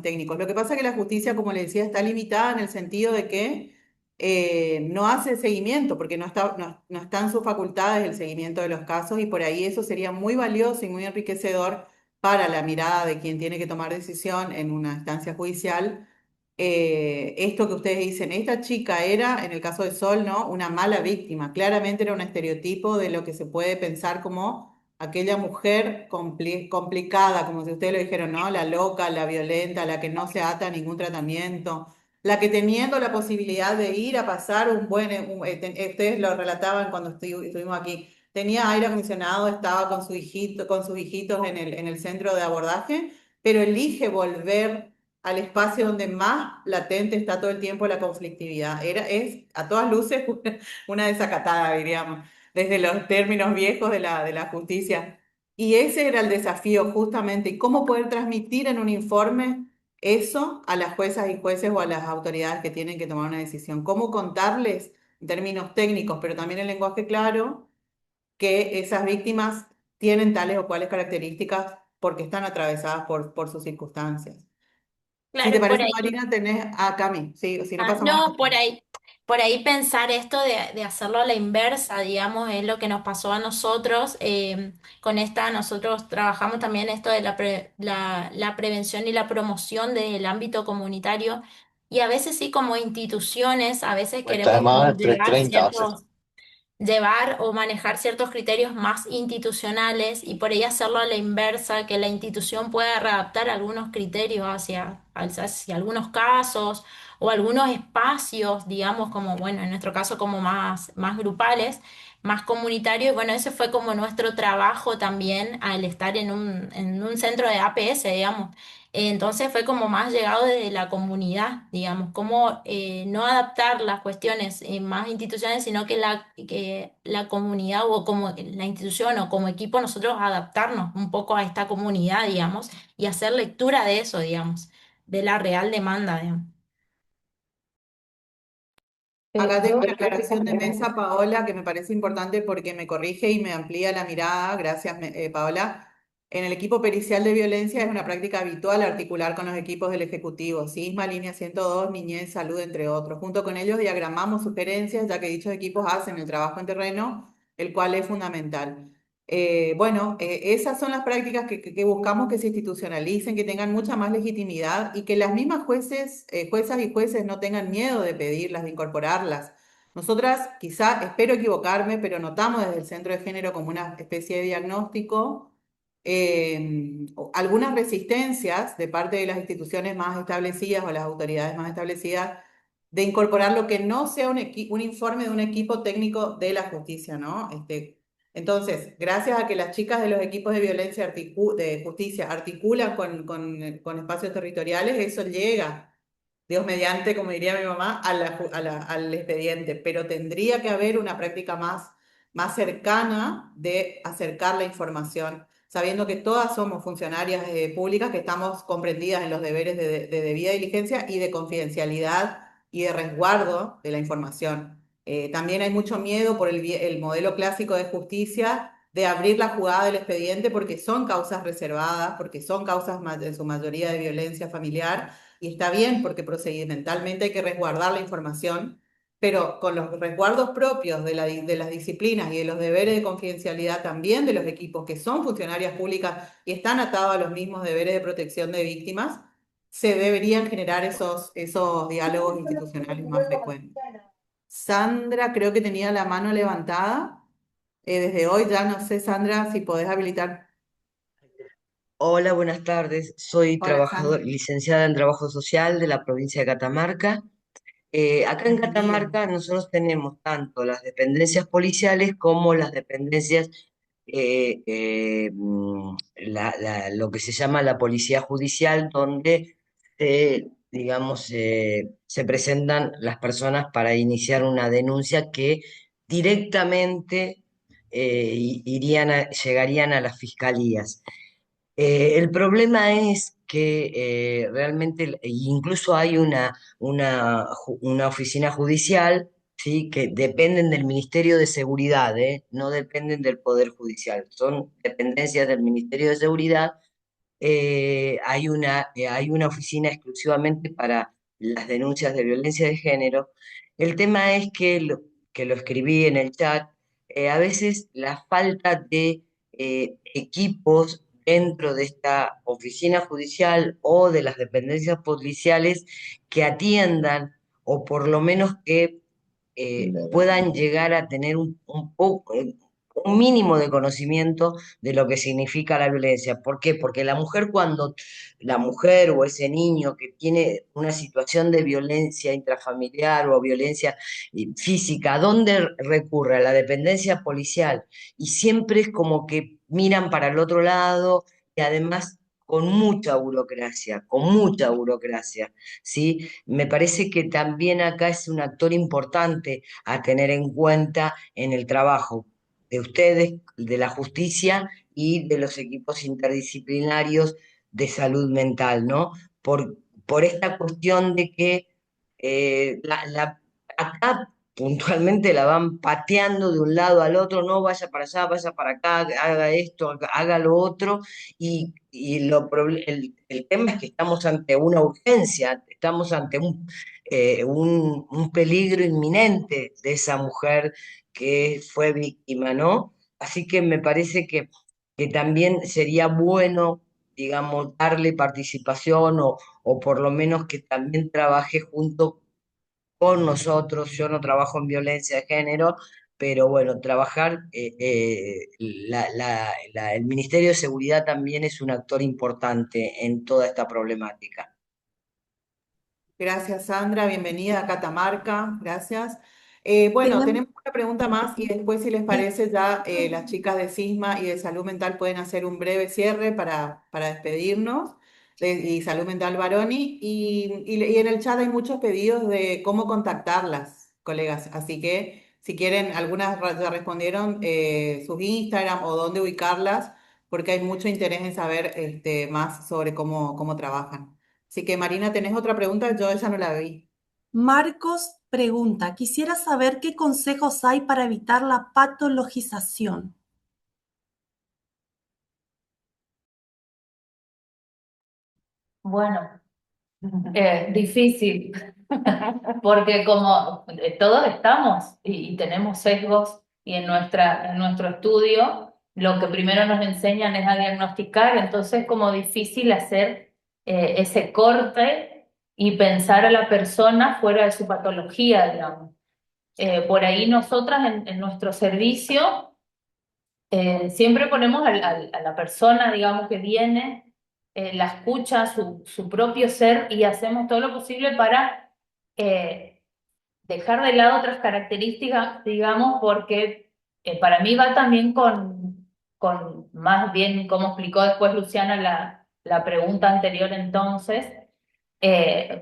técnicos. Lo que pasa es que la justicia, como le decía, está limitada en el sentido de que no hace seguimiento, porque no está en sus facultades el seguimiento de los casos y por ahí eso sería muy valioso y muy enriquecedor para la mirada de quien tiene que tomar decisión en una instancia judicial. Esto que ustedes dicen, esta chica era, en el caso de Sol, ¿no? Una mala víctima. Claramente era un estereotipo de lo que se puede pensar como aquella mujer complicada, como si ustedes lo dijeron, ¿no? La loca, la violenta, la que no se ata a ningún tratamiento, la que teniendo la posibilidad de ir a pasar ustedes lo relataban cuando estuvimos aquí, tenía aire acondicionado, estaba con con sus hijitos en el centro de abordaje, pero elige volver al espacio donde más latente está todo el tiempo la conflictividad. Es a todas luces una desacatada, diríamos, desde los términos viejos de la justicia. Y ese era el desafío justamente, y cómo poder transmitir en un informe eso a las juezas y jueces o a las autoridades que tienen que tomar una decisión. Cómo contarles en términos técnicos, pero también en lenguaje claro, que esas víctimas tienen tales o cuales características porque están atravesadas por sus circunstancias. Si Claro, te y por parece, ahí. Marina, tenés a Cami. Sí, si no pasamos a No, Cami. por ahí pensar esto de hacerlo a la inversa, digamos, es lo que nos pasó a nosotros. Con esta, nosotros trabajamos también esto de la prevención y la promoción del ámbito comunitario. Y a veces sí, como instituciones, a veces Esta es queremos más como de 3:30 va a ser. llevar o manejar ciertos criterios más institucionales y por ahí hacerlo a la inversa, que la institución pueda readaptar algunos criterios hacia algunos casos o algunos espacios, digamos, como, bueno, en nuestro caso como más grupales, más comunitarios. Y bueno, ese fue como nuestro trabajo también al estar en un centro de APS, digamos. Entonces fue como más llegado desde la comunidad, digamos, como no adaptar las cuestiones más institucionales, sino que la comunidad o como la institución o como equipo nosotros adaptarnos un poco a esta comunidad, digamos, y hacer lectura de eso, digamos, de la real demanda, digamos. Acá tengo Yo una aclaración de mesa, Paola, que me parece importante porque me corrige y me amplía la mirada. Gracias, Paola. En el equipo pericial de violencia es una práctica habitual articular con los equipos del Ejecutivo, SISMA, Línea 102, Niñez, Salud, entre otros. Junto con ellos diagramamos sugerencias, ya que dichos equipos hacen el trabajo en terreno, el cual es fundamental. Bueno, esas son las prácticas que buscamos que se institucionalicen, que tengan mucha más legitimidad y que las mismas juezas y jueces no tengan miedo de pedirlas, de incorporarlas. Nosotras, quizá, espero equivocarme, pero notamos desde el Centro de Género como una especie de diagnóstico algunas resistencias de parte de las instituciones más establecidas o las autoridades más establecidas de incorporar lo que no sea un informe de un equipo técnico de la justicia, ¿no? Entonces, gracias a que las chicas de los equipos de violencia de justicia articulan con espacios territoriales, eso llega, Dios mediante, como diría mi mamá, al expediente, pero tendría que haber una práctica más cercana de acercar la información, sabiendo que todas somos funcionarias públicas, que estamos comprendidas en los deberes de debida diligencia y de confidencialidad y de resguardo de la información. También hay mucho miedo por el modelo clásico de justicia de abrir la jugada del expediente porque son causas reservadas, porque son causas en su mayoría de violencia familiar, y está bien porque procedimentalmente hay que resguardar la información, pero con los resguardos propios de las disciplinas y de los deberes de confidencialidad también de los equipos que son funcionarias públicas y están atados a los mismos deberes de protección de víctimas, se deberían generar esos diálogos institucionales más frecuentes. Sandra, creo que tenía la mano levantada. Desde hoy ya no sé, Sandra, si podés habilitar. Hola, buenas tardes. Soy Hola, Sandra. licenciada en Trabajo Social de la provincia de Catamarca. Acá en Bienvenida. Catamarca nosotros tenemos tanto las dependencias policiales como las dependencias, lo que se llama la policía judicial, donde digamos, se presentan las personas para iniciar una denuncia que directamente llegarían a las fiscalías. El problema es que realmente incluso hay una oficina judicial, ¿sí? Que dependen del Ministerio de Seguridad, ¿eh? No dependen del Poder Judicial, son dependencias del Ministerio de Seguridad. Hay una oficina exclusivamente para las denuncias de violencia de género. El tema es que lo escribí en el chat, a veces la falta de equipos dentro de esta oficina judicial o de las dependencias policiales que atiendan o por lo menos que puedan llegar a tener un mínimo de conocimiento de lo que significa la violencia. ¿Por qué? Porque cuando la mujer o ese niño que tiene una situación de violencia intrafamiliar o violencia física, ¿a dónde recurre? A la dependencia policial. Y siempre es como que miran para el otro lado y además con mucha burocracia, ¿sí? Me parece que también acá es un actor importante a tener en cuenta en el trabajo de ustedes, de la justicia y de los equipos interdisciplinarios de salud mental, ¿no? Por esta cuestión de que acá puntualmente la van pateando de un lado al otro, no vaya para allá, vaya para acá, haga esto, haga lo otro, el tema es que estamos ante una urgencia, estamos ante un peligro inminente de esa mujer que fue víctima, ¿no? Así que me parece que también sería bueno, digamos, darle participación o por lo menos que también trabaje junto con nosotros. Yo no trabajo en violencia de género, pero bueno, trabajar, el Ministerio de Seguridad también es un actor importante en toda esta problemática. Gracias, Sandra. Bienvenida a Catamarca. Gracias. Bueno, Tenemos- tenemos una pregunta más y después, si les parece, ya las chicas de SISMA y de Salud Mental pueden hacer un breve cierre para despedirnos. Y Salud Mental Baroni. Y en el chat hay muchos pedidos de cómo contactarlas, colegas. Así que si quieren, algunas ya respondieron sus Instagram o dónde ubicarlas, porque hay mucho interés en saber más sobre cómo trabajan. Así que, Marina, ¿tenés otra pregunta? Yo esa no la vi. Marcos pregunta, quisiera saber qué consejos hay para evitar la patologización. Bueno, difícil, porque como todos estamos y tenemos sesgos y en nuestro estudio lo que primero nos enseñan es a diagnosticar, entonces es como difícil hacer ese corte y pensar a la persona fuera de su patología, digamos. Por ahí nosotras en nuestro servicio siempre ponemos a la persona, digamos, que viene, la escucha, su propio ser y hacemos todo lo posible para dejar de lado otras características, digamos, porque Para mí va también con más bien, como explicó después Luciana la pregunta anterior entonces,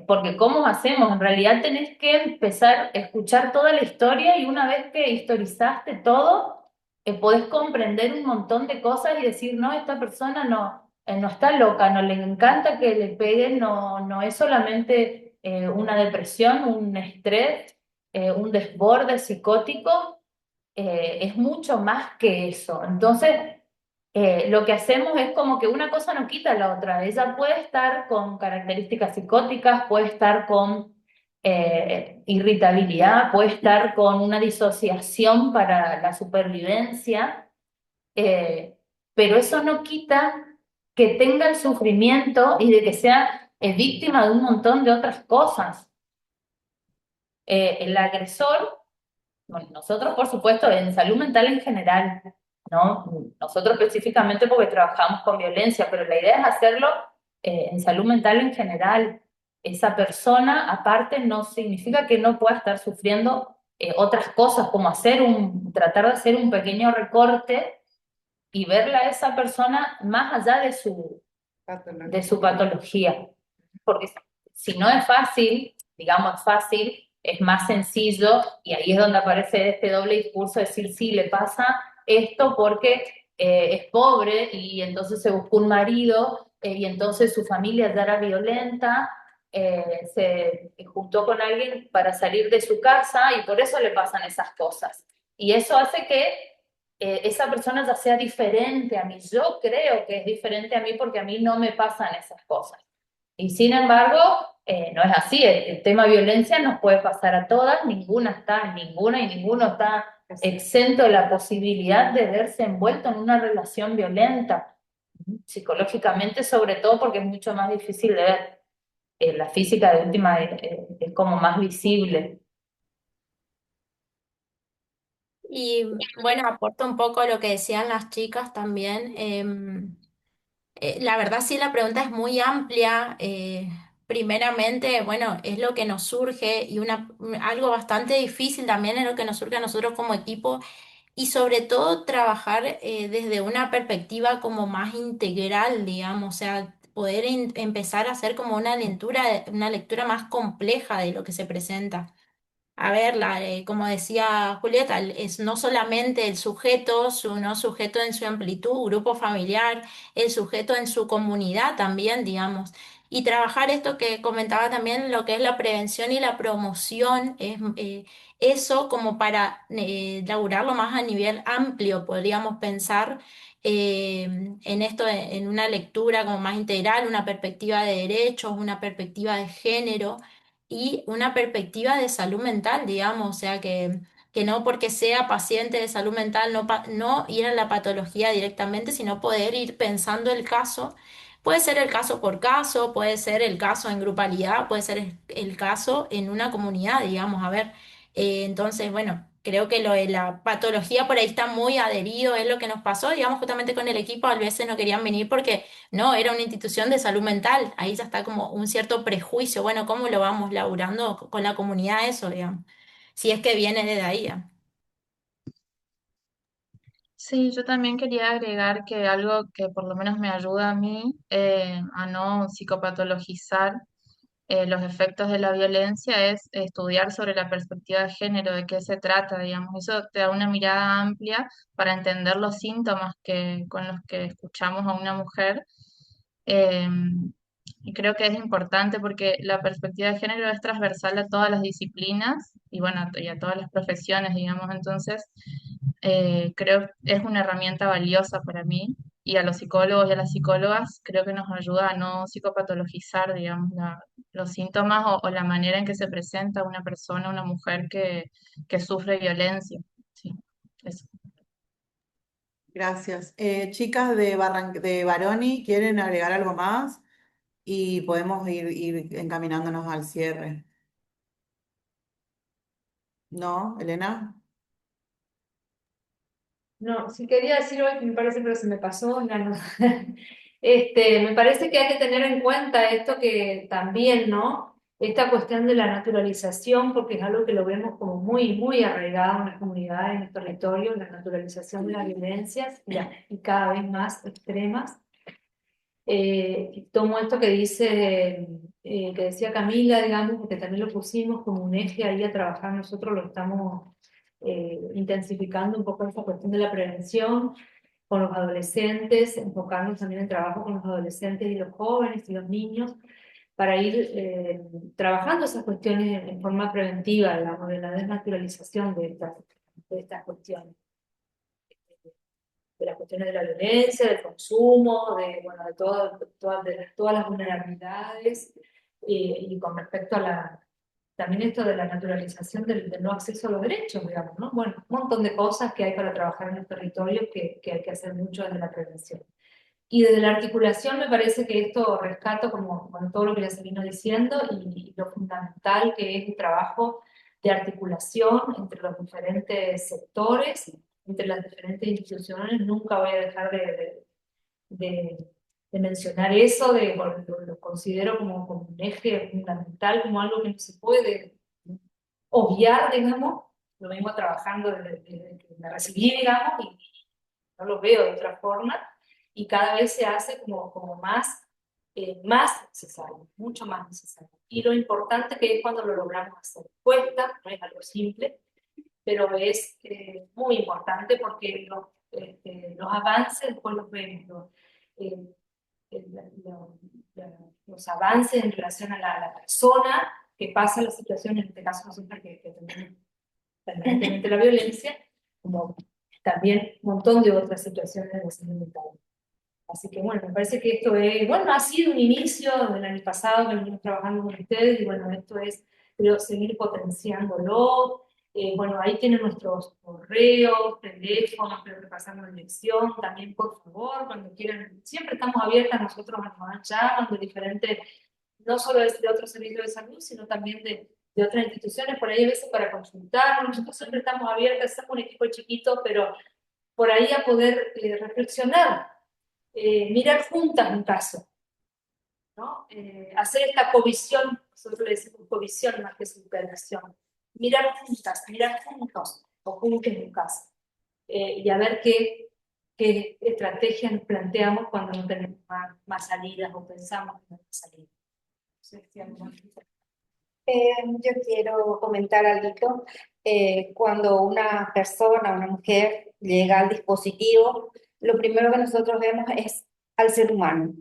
porque ¿cómo hacemos? En realidad tenés que empezar a escuchar toda la historia y una vez que historizaste todo, podés comprender un montón de cosas y decir, no, esta persona no está loca, no le encanta que le peguen, no es solamente una depresión, un estrés, un desborde psicótico, es mucho más que eso. Entonces, lo que hacemos es como que una cosa no quita la otra. Ella puede estar con características psicóticas, puede estar con irritabilidad, puede estar con una disociación para la supervivencia, eh, pero eso no quita que tenga el sufrimiento y de que sea víctima de un montón de otras cosas. El agresor, bueno, nosotros, por supuesto, en salud mental en general, ¿no? Nosotros específicamente porque trabajamos con violencia, pero la idea es hacerlo en salud mental en general. Esa persona, aparte, no significa que no pueda estar sufriendo otras cosas, como tratar de hacer un pequeño recorte y verla a esa persona más allá de su patología. Porque si no es fácil, digamos, es fácil, es más sencillo, y ahí es donde aparece este doble discurso, decir, sí, le pasa esto porque es pobre y entonces se buscó un marido y entonces su familia ya era violenta, se juntó con alguien para salir de su casa y por eso le pasan esas cosas. Y eso hace que esa persona ya sea diferente a mí. Yo creo que es diferente a mí porque a mí no me pasan esas cosas. Y sin embargo, no es así. El tema violencia nos puede pasar a todas, ninguna y ninguno está exento de la posibilidad de verse envuelto en una relación violenta, psicológicamente sobre todo porque es mucho más difícil de ver. La física de última es como más visible. Y bueno, aporto un poco a lo que decían las chicas también. La verdad sí, la pregunta es muy amplia. Primeramente, bueno, es lo que nos surge y algo bastante difícil también es lo que nos surge a nosotros como equipo y sobre todo trabajar desde una perspectiva como más integral, digamos, o sea, poder empezar a hacer como una lectura más compleja de lo que se presenta. A ver, como decía Julieta, es no solamente el sujeto, no sujeto en su amplitud, grupo familiar, el sujeto en su comunidad también, digamos. Y trabajar esto que comentaba también, lo que es la prevención y la promoción, eso como para laburarlo más a nivel amplio, podríamos pensar en esto, en una lectura como más integral, una perspectiva de derechos, una perspectiva de género y una perspectiva de salud mental, digamos, o sea que no porque sea paciente de salud mental, no ir a la patología directamente, sino poder ir pensando el caso. Puede ser el caso por caso, puede ser el caso en grupalidad, puede ser el caso en una comunidad, digamos, a ver. Entonces, bueno, creo que lo de la patología por ahí está muy adherido, es lo que nos pasó, digamos, justamente con el equipo, a veces no querían venir porque no, era una institución de salud mental, ahí ya está como un cierto prejuicio, bueno, ¿cómo lo vamos laburando con la comunidad eso, digamos? Si es que viene desde ahí. ¿Ya? Sí, yo también quería agregar que algo que por lo menos me ayuda a mí a no psicopatologizar los efectos de la violencia es estudiar sobre la perspectiva de género, de qué se trata, digamos. Eso te da una mirada amplia para entender los síntomas con los que escuchamos a una mujer. Eh, y creo que es importante porque la perspectiva de género es transversal a todas las disciplinas y bueno, y a todas las profesiones, digamos. Entonces, creo que es una herramienta valiosa para mí y a los psicólogos y a las psicólogas creo que nos ayuda a no psicopatologizar, digamos, los síntomas o la manera en que se presenta una persona, una mujer que sufre violencia. Sí, eso. Gracias. Chicas de Baroni, ¿quieren agregar algo más? Y podemos ir encaminándonos al cierre. ¿No, Elena? No, sí quería decir algo que me parece, pero se me pasó. No. Me parece que hay que tener en cuenta esto que también, ¿no? esta cuestión de la naturalización, porque es algo que lo vemos como muy, muy arraigado en las comunidades, en los territorios, la naturalización de las violencias y cada vez más extremas. Tomo esto que dice, que decía Camila, digamos, porque también lo pusimos como un eje ahí a trabajar, nosotros lo estamos intensificando un poco esa cuestión de la prevención con los adolescentes, enfocarnos también en trabajo con los adolescentes y los jóvenes y los niños, para ir trabajando esas cuestiones en forma preventiva, digamos, de la desnaturalización de estas cuestiones, de las cuestiones de la violencia, del consumo, bueno, de todas las vulnerabilidades, y con respecto a también esto de la naturalización del no acceso a los derechos, digamos, ¿no? Bueno, un montón de cosas que hay para trabajar en los territorios que hay que hacer mucho desde la prevención. Y desde la articulación me parece que esto rescato como todo lo que les vino diciendo y lo fundamental que es el trabajo de articulación entre los diferentes sectores, entre las diferentes instituciones. Nunca voy a dejar de mencionar eso, lo considero como un eje fundamental, como algo que no se puede obviar, digamos. Lo vengo trabajando desde que me recibí, digamos, y no lo veo de otra forma, y cada vez se hace como más necesario, mucho más necesario. Y lo importante que es cuando lo logramos hacer. Cuesta, no es algo simple, pero es muy importante porque los avances después los vemos, eh, los avances en relación a la persona que pasa la situación, en este caso nosotros que tenemos permanentemente la violencia, como también un montón de otras situaciones de salud mental. Así que bueno, me parece que esto ha sido un inicio del año pasado que venimos trabajando con ustedes, y bueno, esto es, creo, seguir potenciándolo. Bueno, ahí tienen nuestros correos, teléfonos, creo que pasamos en lección, también por favor, cuando quieran, siempre estamos abiertas nosotros a nos llaman de diferentes, no solo de otros servicios de salud, sino también de otras instituciones, por ahí a veces para consultar. Nosotros siempre estamos abiertas, somos un equipo chiquito, pero por ahí a poder reflexionar, mirar juntas un caso, ¿no? Hacer esta covisión, nosotros le decimos covisión más que superación, mirar juntas, mirar juntos o juntos un caso, y a ver qué estrategia nos planteamos cuando no tenemos más salidas o pensamos en más salidas. Yo quiero comentar algo. Cuando una persona, una mujer, llega al dispositivo, lo primero que nosotros vemos es al ser humano.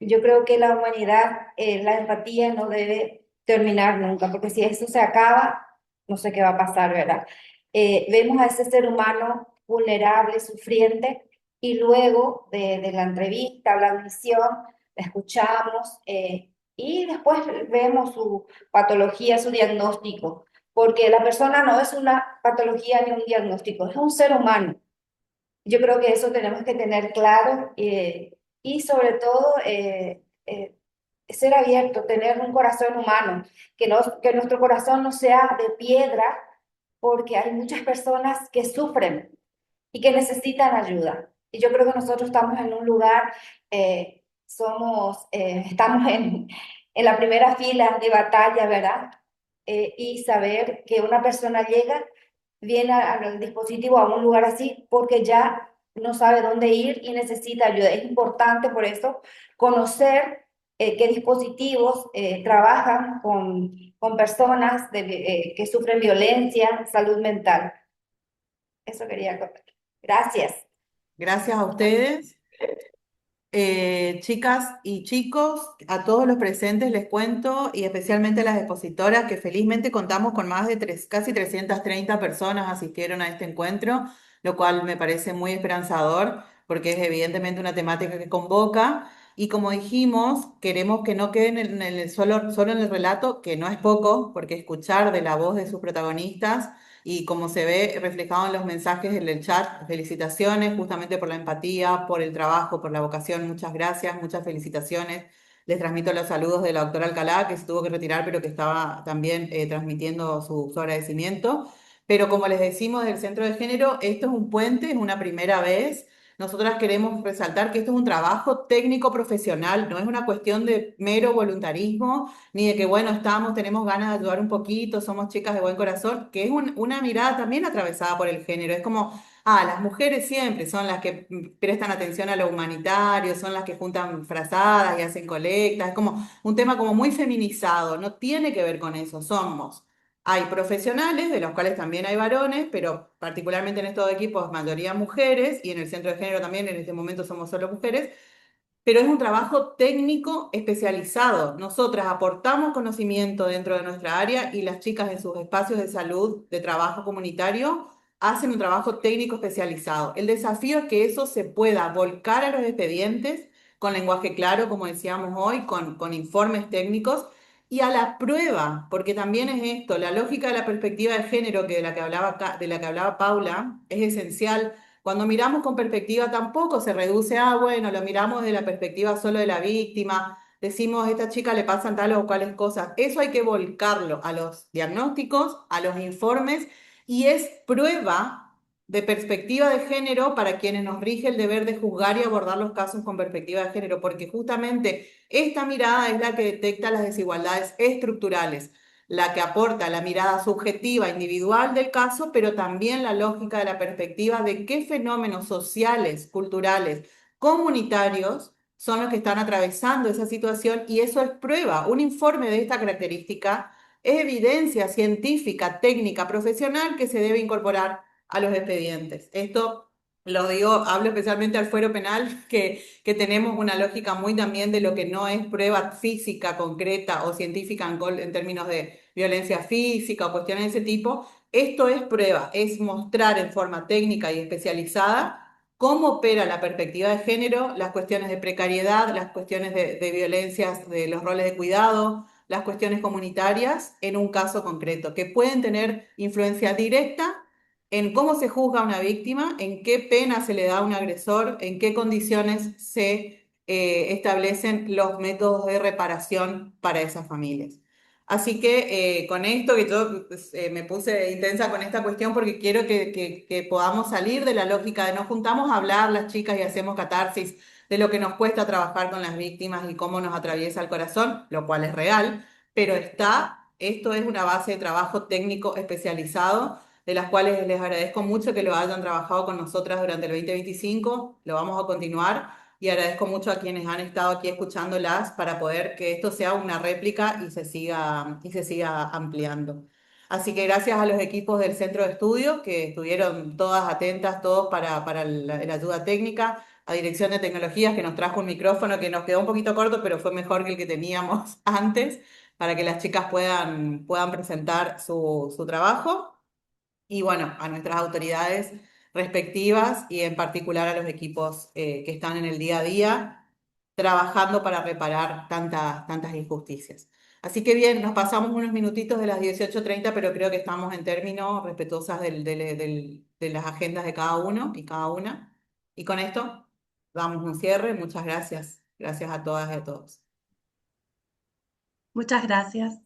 Yo creo que la humanidad, la empatía no debe terminar nunca, porque si eso se acaba, no sé qué va a pasar, ¿verdad? Vemos a ese ser humano vulnerable, sufriente, y luego de la entrevista, la audición, la escuchamos, y después vemos su patología, su diagnóstico, porque la persona no es una patología ni un diagnóstico, es un ser humano. Yo creo que eso tenemos que tener claro, y sobre todo ser abierto, tener un corazón humano, que nuestro corazón no sea de piedra, porque hay muchas personas que sufren y que necesitan ayuda. Y yo creo que nosotros estamos en un lugar, estamos en la primera fila de batalla, ¿verdad? Y saber que una persona viene al dispositivo a un lugar así porque ya no sabe dónde ir y necesita ayuda. Es importante por eso conocer qué dispositivos trabajan con personas que sufren violencia, salud mental. Eso quería contar. Gracias. Gracias a ustedes. Chicas y chicos, a todos los presentes les cuento, y especialmente a las expositoras, que felizmente contamos con más de casi 330 personas asistieron a este encuentro, lo cual me parece muy esperanzador, porque es evidentemente una temática que convoca. Y como dijimos, queremos que no queden solo en el relato, que no es poco, porque escuchar de la voz de sus protagonistas, y como se ve reflejado en los mensajes en el chat, felicitaciones justamente por la empatía, por el trabajo, por la vocación. Muchas gracias, muchas felicitaciones. Les transmito los saludos de la doctora Alcalá, que se tuvo que retirar, pero que estaba también transmitiendo su agradecimiento. Pero como les decimos del Centro de Género, esto es un puente, es una primera vez. nosotras queremos resaltar que esto es un trabajo técnico profesional, no es una cuestión de mero voluntarismo, ni de que, bueno, tenemos ganas de ayudar un poquito, somos chicas de buen corazón, que es una mirada también atravesada por el género. Es como, las mujeres siempre son las que prestan atención a lo humanitario, son las que juntan frazadas y hacen colectas, es como un tema como muy feminizado, no tiene que ver con eso, hay profesionales, de los cuales también hay varones, pero particularmente en estos equipos mayoría mujeres, y en el centro de género también en este momento somos solo mujeres, pero es un trabajo técnico especializado. Nosotras aportamos conocimiento dentro de nuestra área y las chicas en sus espacios de salud, de trabajo comunitario, hacen un trabajo técnico especializado. El desafío es que eso se pueda volcar a los expedientes con lenguaje claro, como decíamos hoy, con informes técnicos y a la prueba, porque también es esto, la lógica de la perspectiva de género de la que hablaba Paula, es esencial. Cuando miramos con perspectiva tampoco se reduce a, bueno, lo miramos de la perspectiva solo de la víctima, decimos, a esta chica le pasan tal o cuales cosas. Eso hay que volcarlo a los diagnósticos, a los informes, y es prueba de perspectiva de género para quienes nos rige el deber de juzgar y abordar los casos con perspectiva de género, porque justamente esta mirada es la que detecta las desigualdades estructurales, la que aporta la mirada subjetiva, individual del caso, pero también la lógica de la perspectiva de qué fenómenos sociales, culturales, comunitarios son los que están atravesando esa situación, y eso es prueba. Un informe de esta característica es evidencia científica, técnica, profesional que se debe incorporar a los expedientes. Esto lo digo, hablo especialmente al fuero penal, que tenemos una lógica muy también de lo que no es prueba física concreta o científica en términos de violencia física o cuestiones de ese tipo. Esto es prueba, es mostrar en forma técnica y especializada cómo opera la perspectiva de género, las cuestiones de precariedad, las cuestiones de violencias, de los roles de cuidado, las cuestiones comunitarias en un caso concreto, que pueden tener influencia directa en cómo se juzga a una víctima, en qué pena se le da a un agresor, en qué condiciones se establecen los métodos de reparación para esas familias. Así que con esto, que yo me puse intensa con esta cuestión porque quiero que podamos salir de la lógica de nos juntamos a hablar las chicas y hacemos catarsis de lo que nos cuesta trabajar con las víctimas y cómo nos atraviesa el corazón, lo cual es real, pero esto es una base de trabajo técnico especializado, de las cuales les agradezco mucho que lo hayan trabajado con nosotras durante el 2025, lo vamos a continuar, y agradezco mucho a quienes han estado aquí escuchándolas para poder que esto sea una réplica y se siga ampliando. Así que gracias a los equipos del Centro de Estudios que estuvieron todas atentas, todos para la ayuda técnica, a Dirección de Tecnologías que nos trajo un micrófono que nos quedó un poquito corto, pero fue mejor que el que teníamos antes, para que las chicas puedan presentar su trabajo. Y bueno, a nuestras autoridades respectivas y en particular a los equipos que están en el día a día trabajando para reparar tantas injusticias. Así que bien, nos pasamos unos minutitos de las 18:30, pero creo que estamos en términos respetuosas de las agendas de cada uno y cada una. Y con esto damos un cierre. Muchas gracias. Gracias a todas y a todos. Muchas gracias.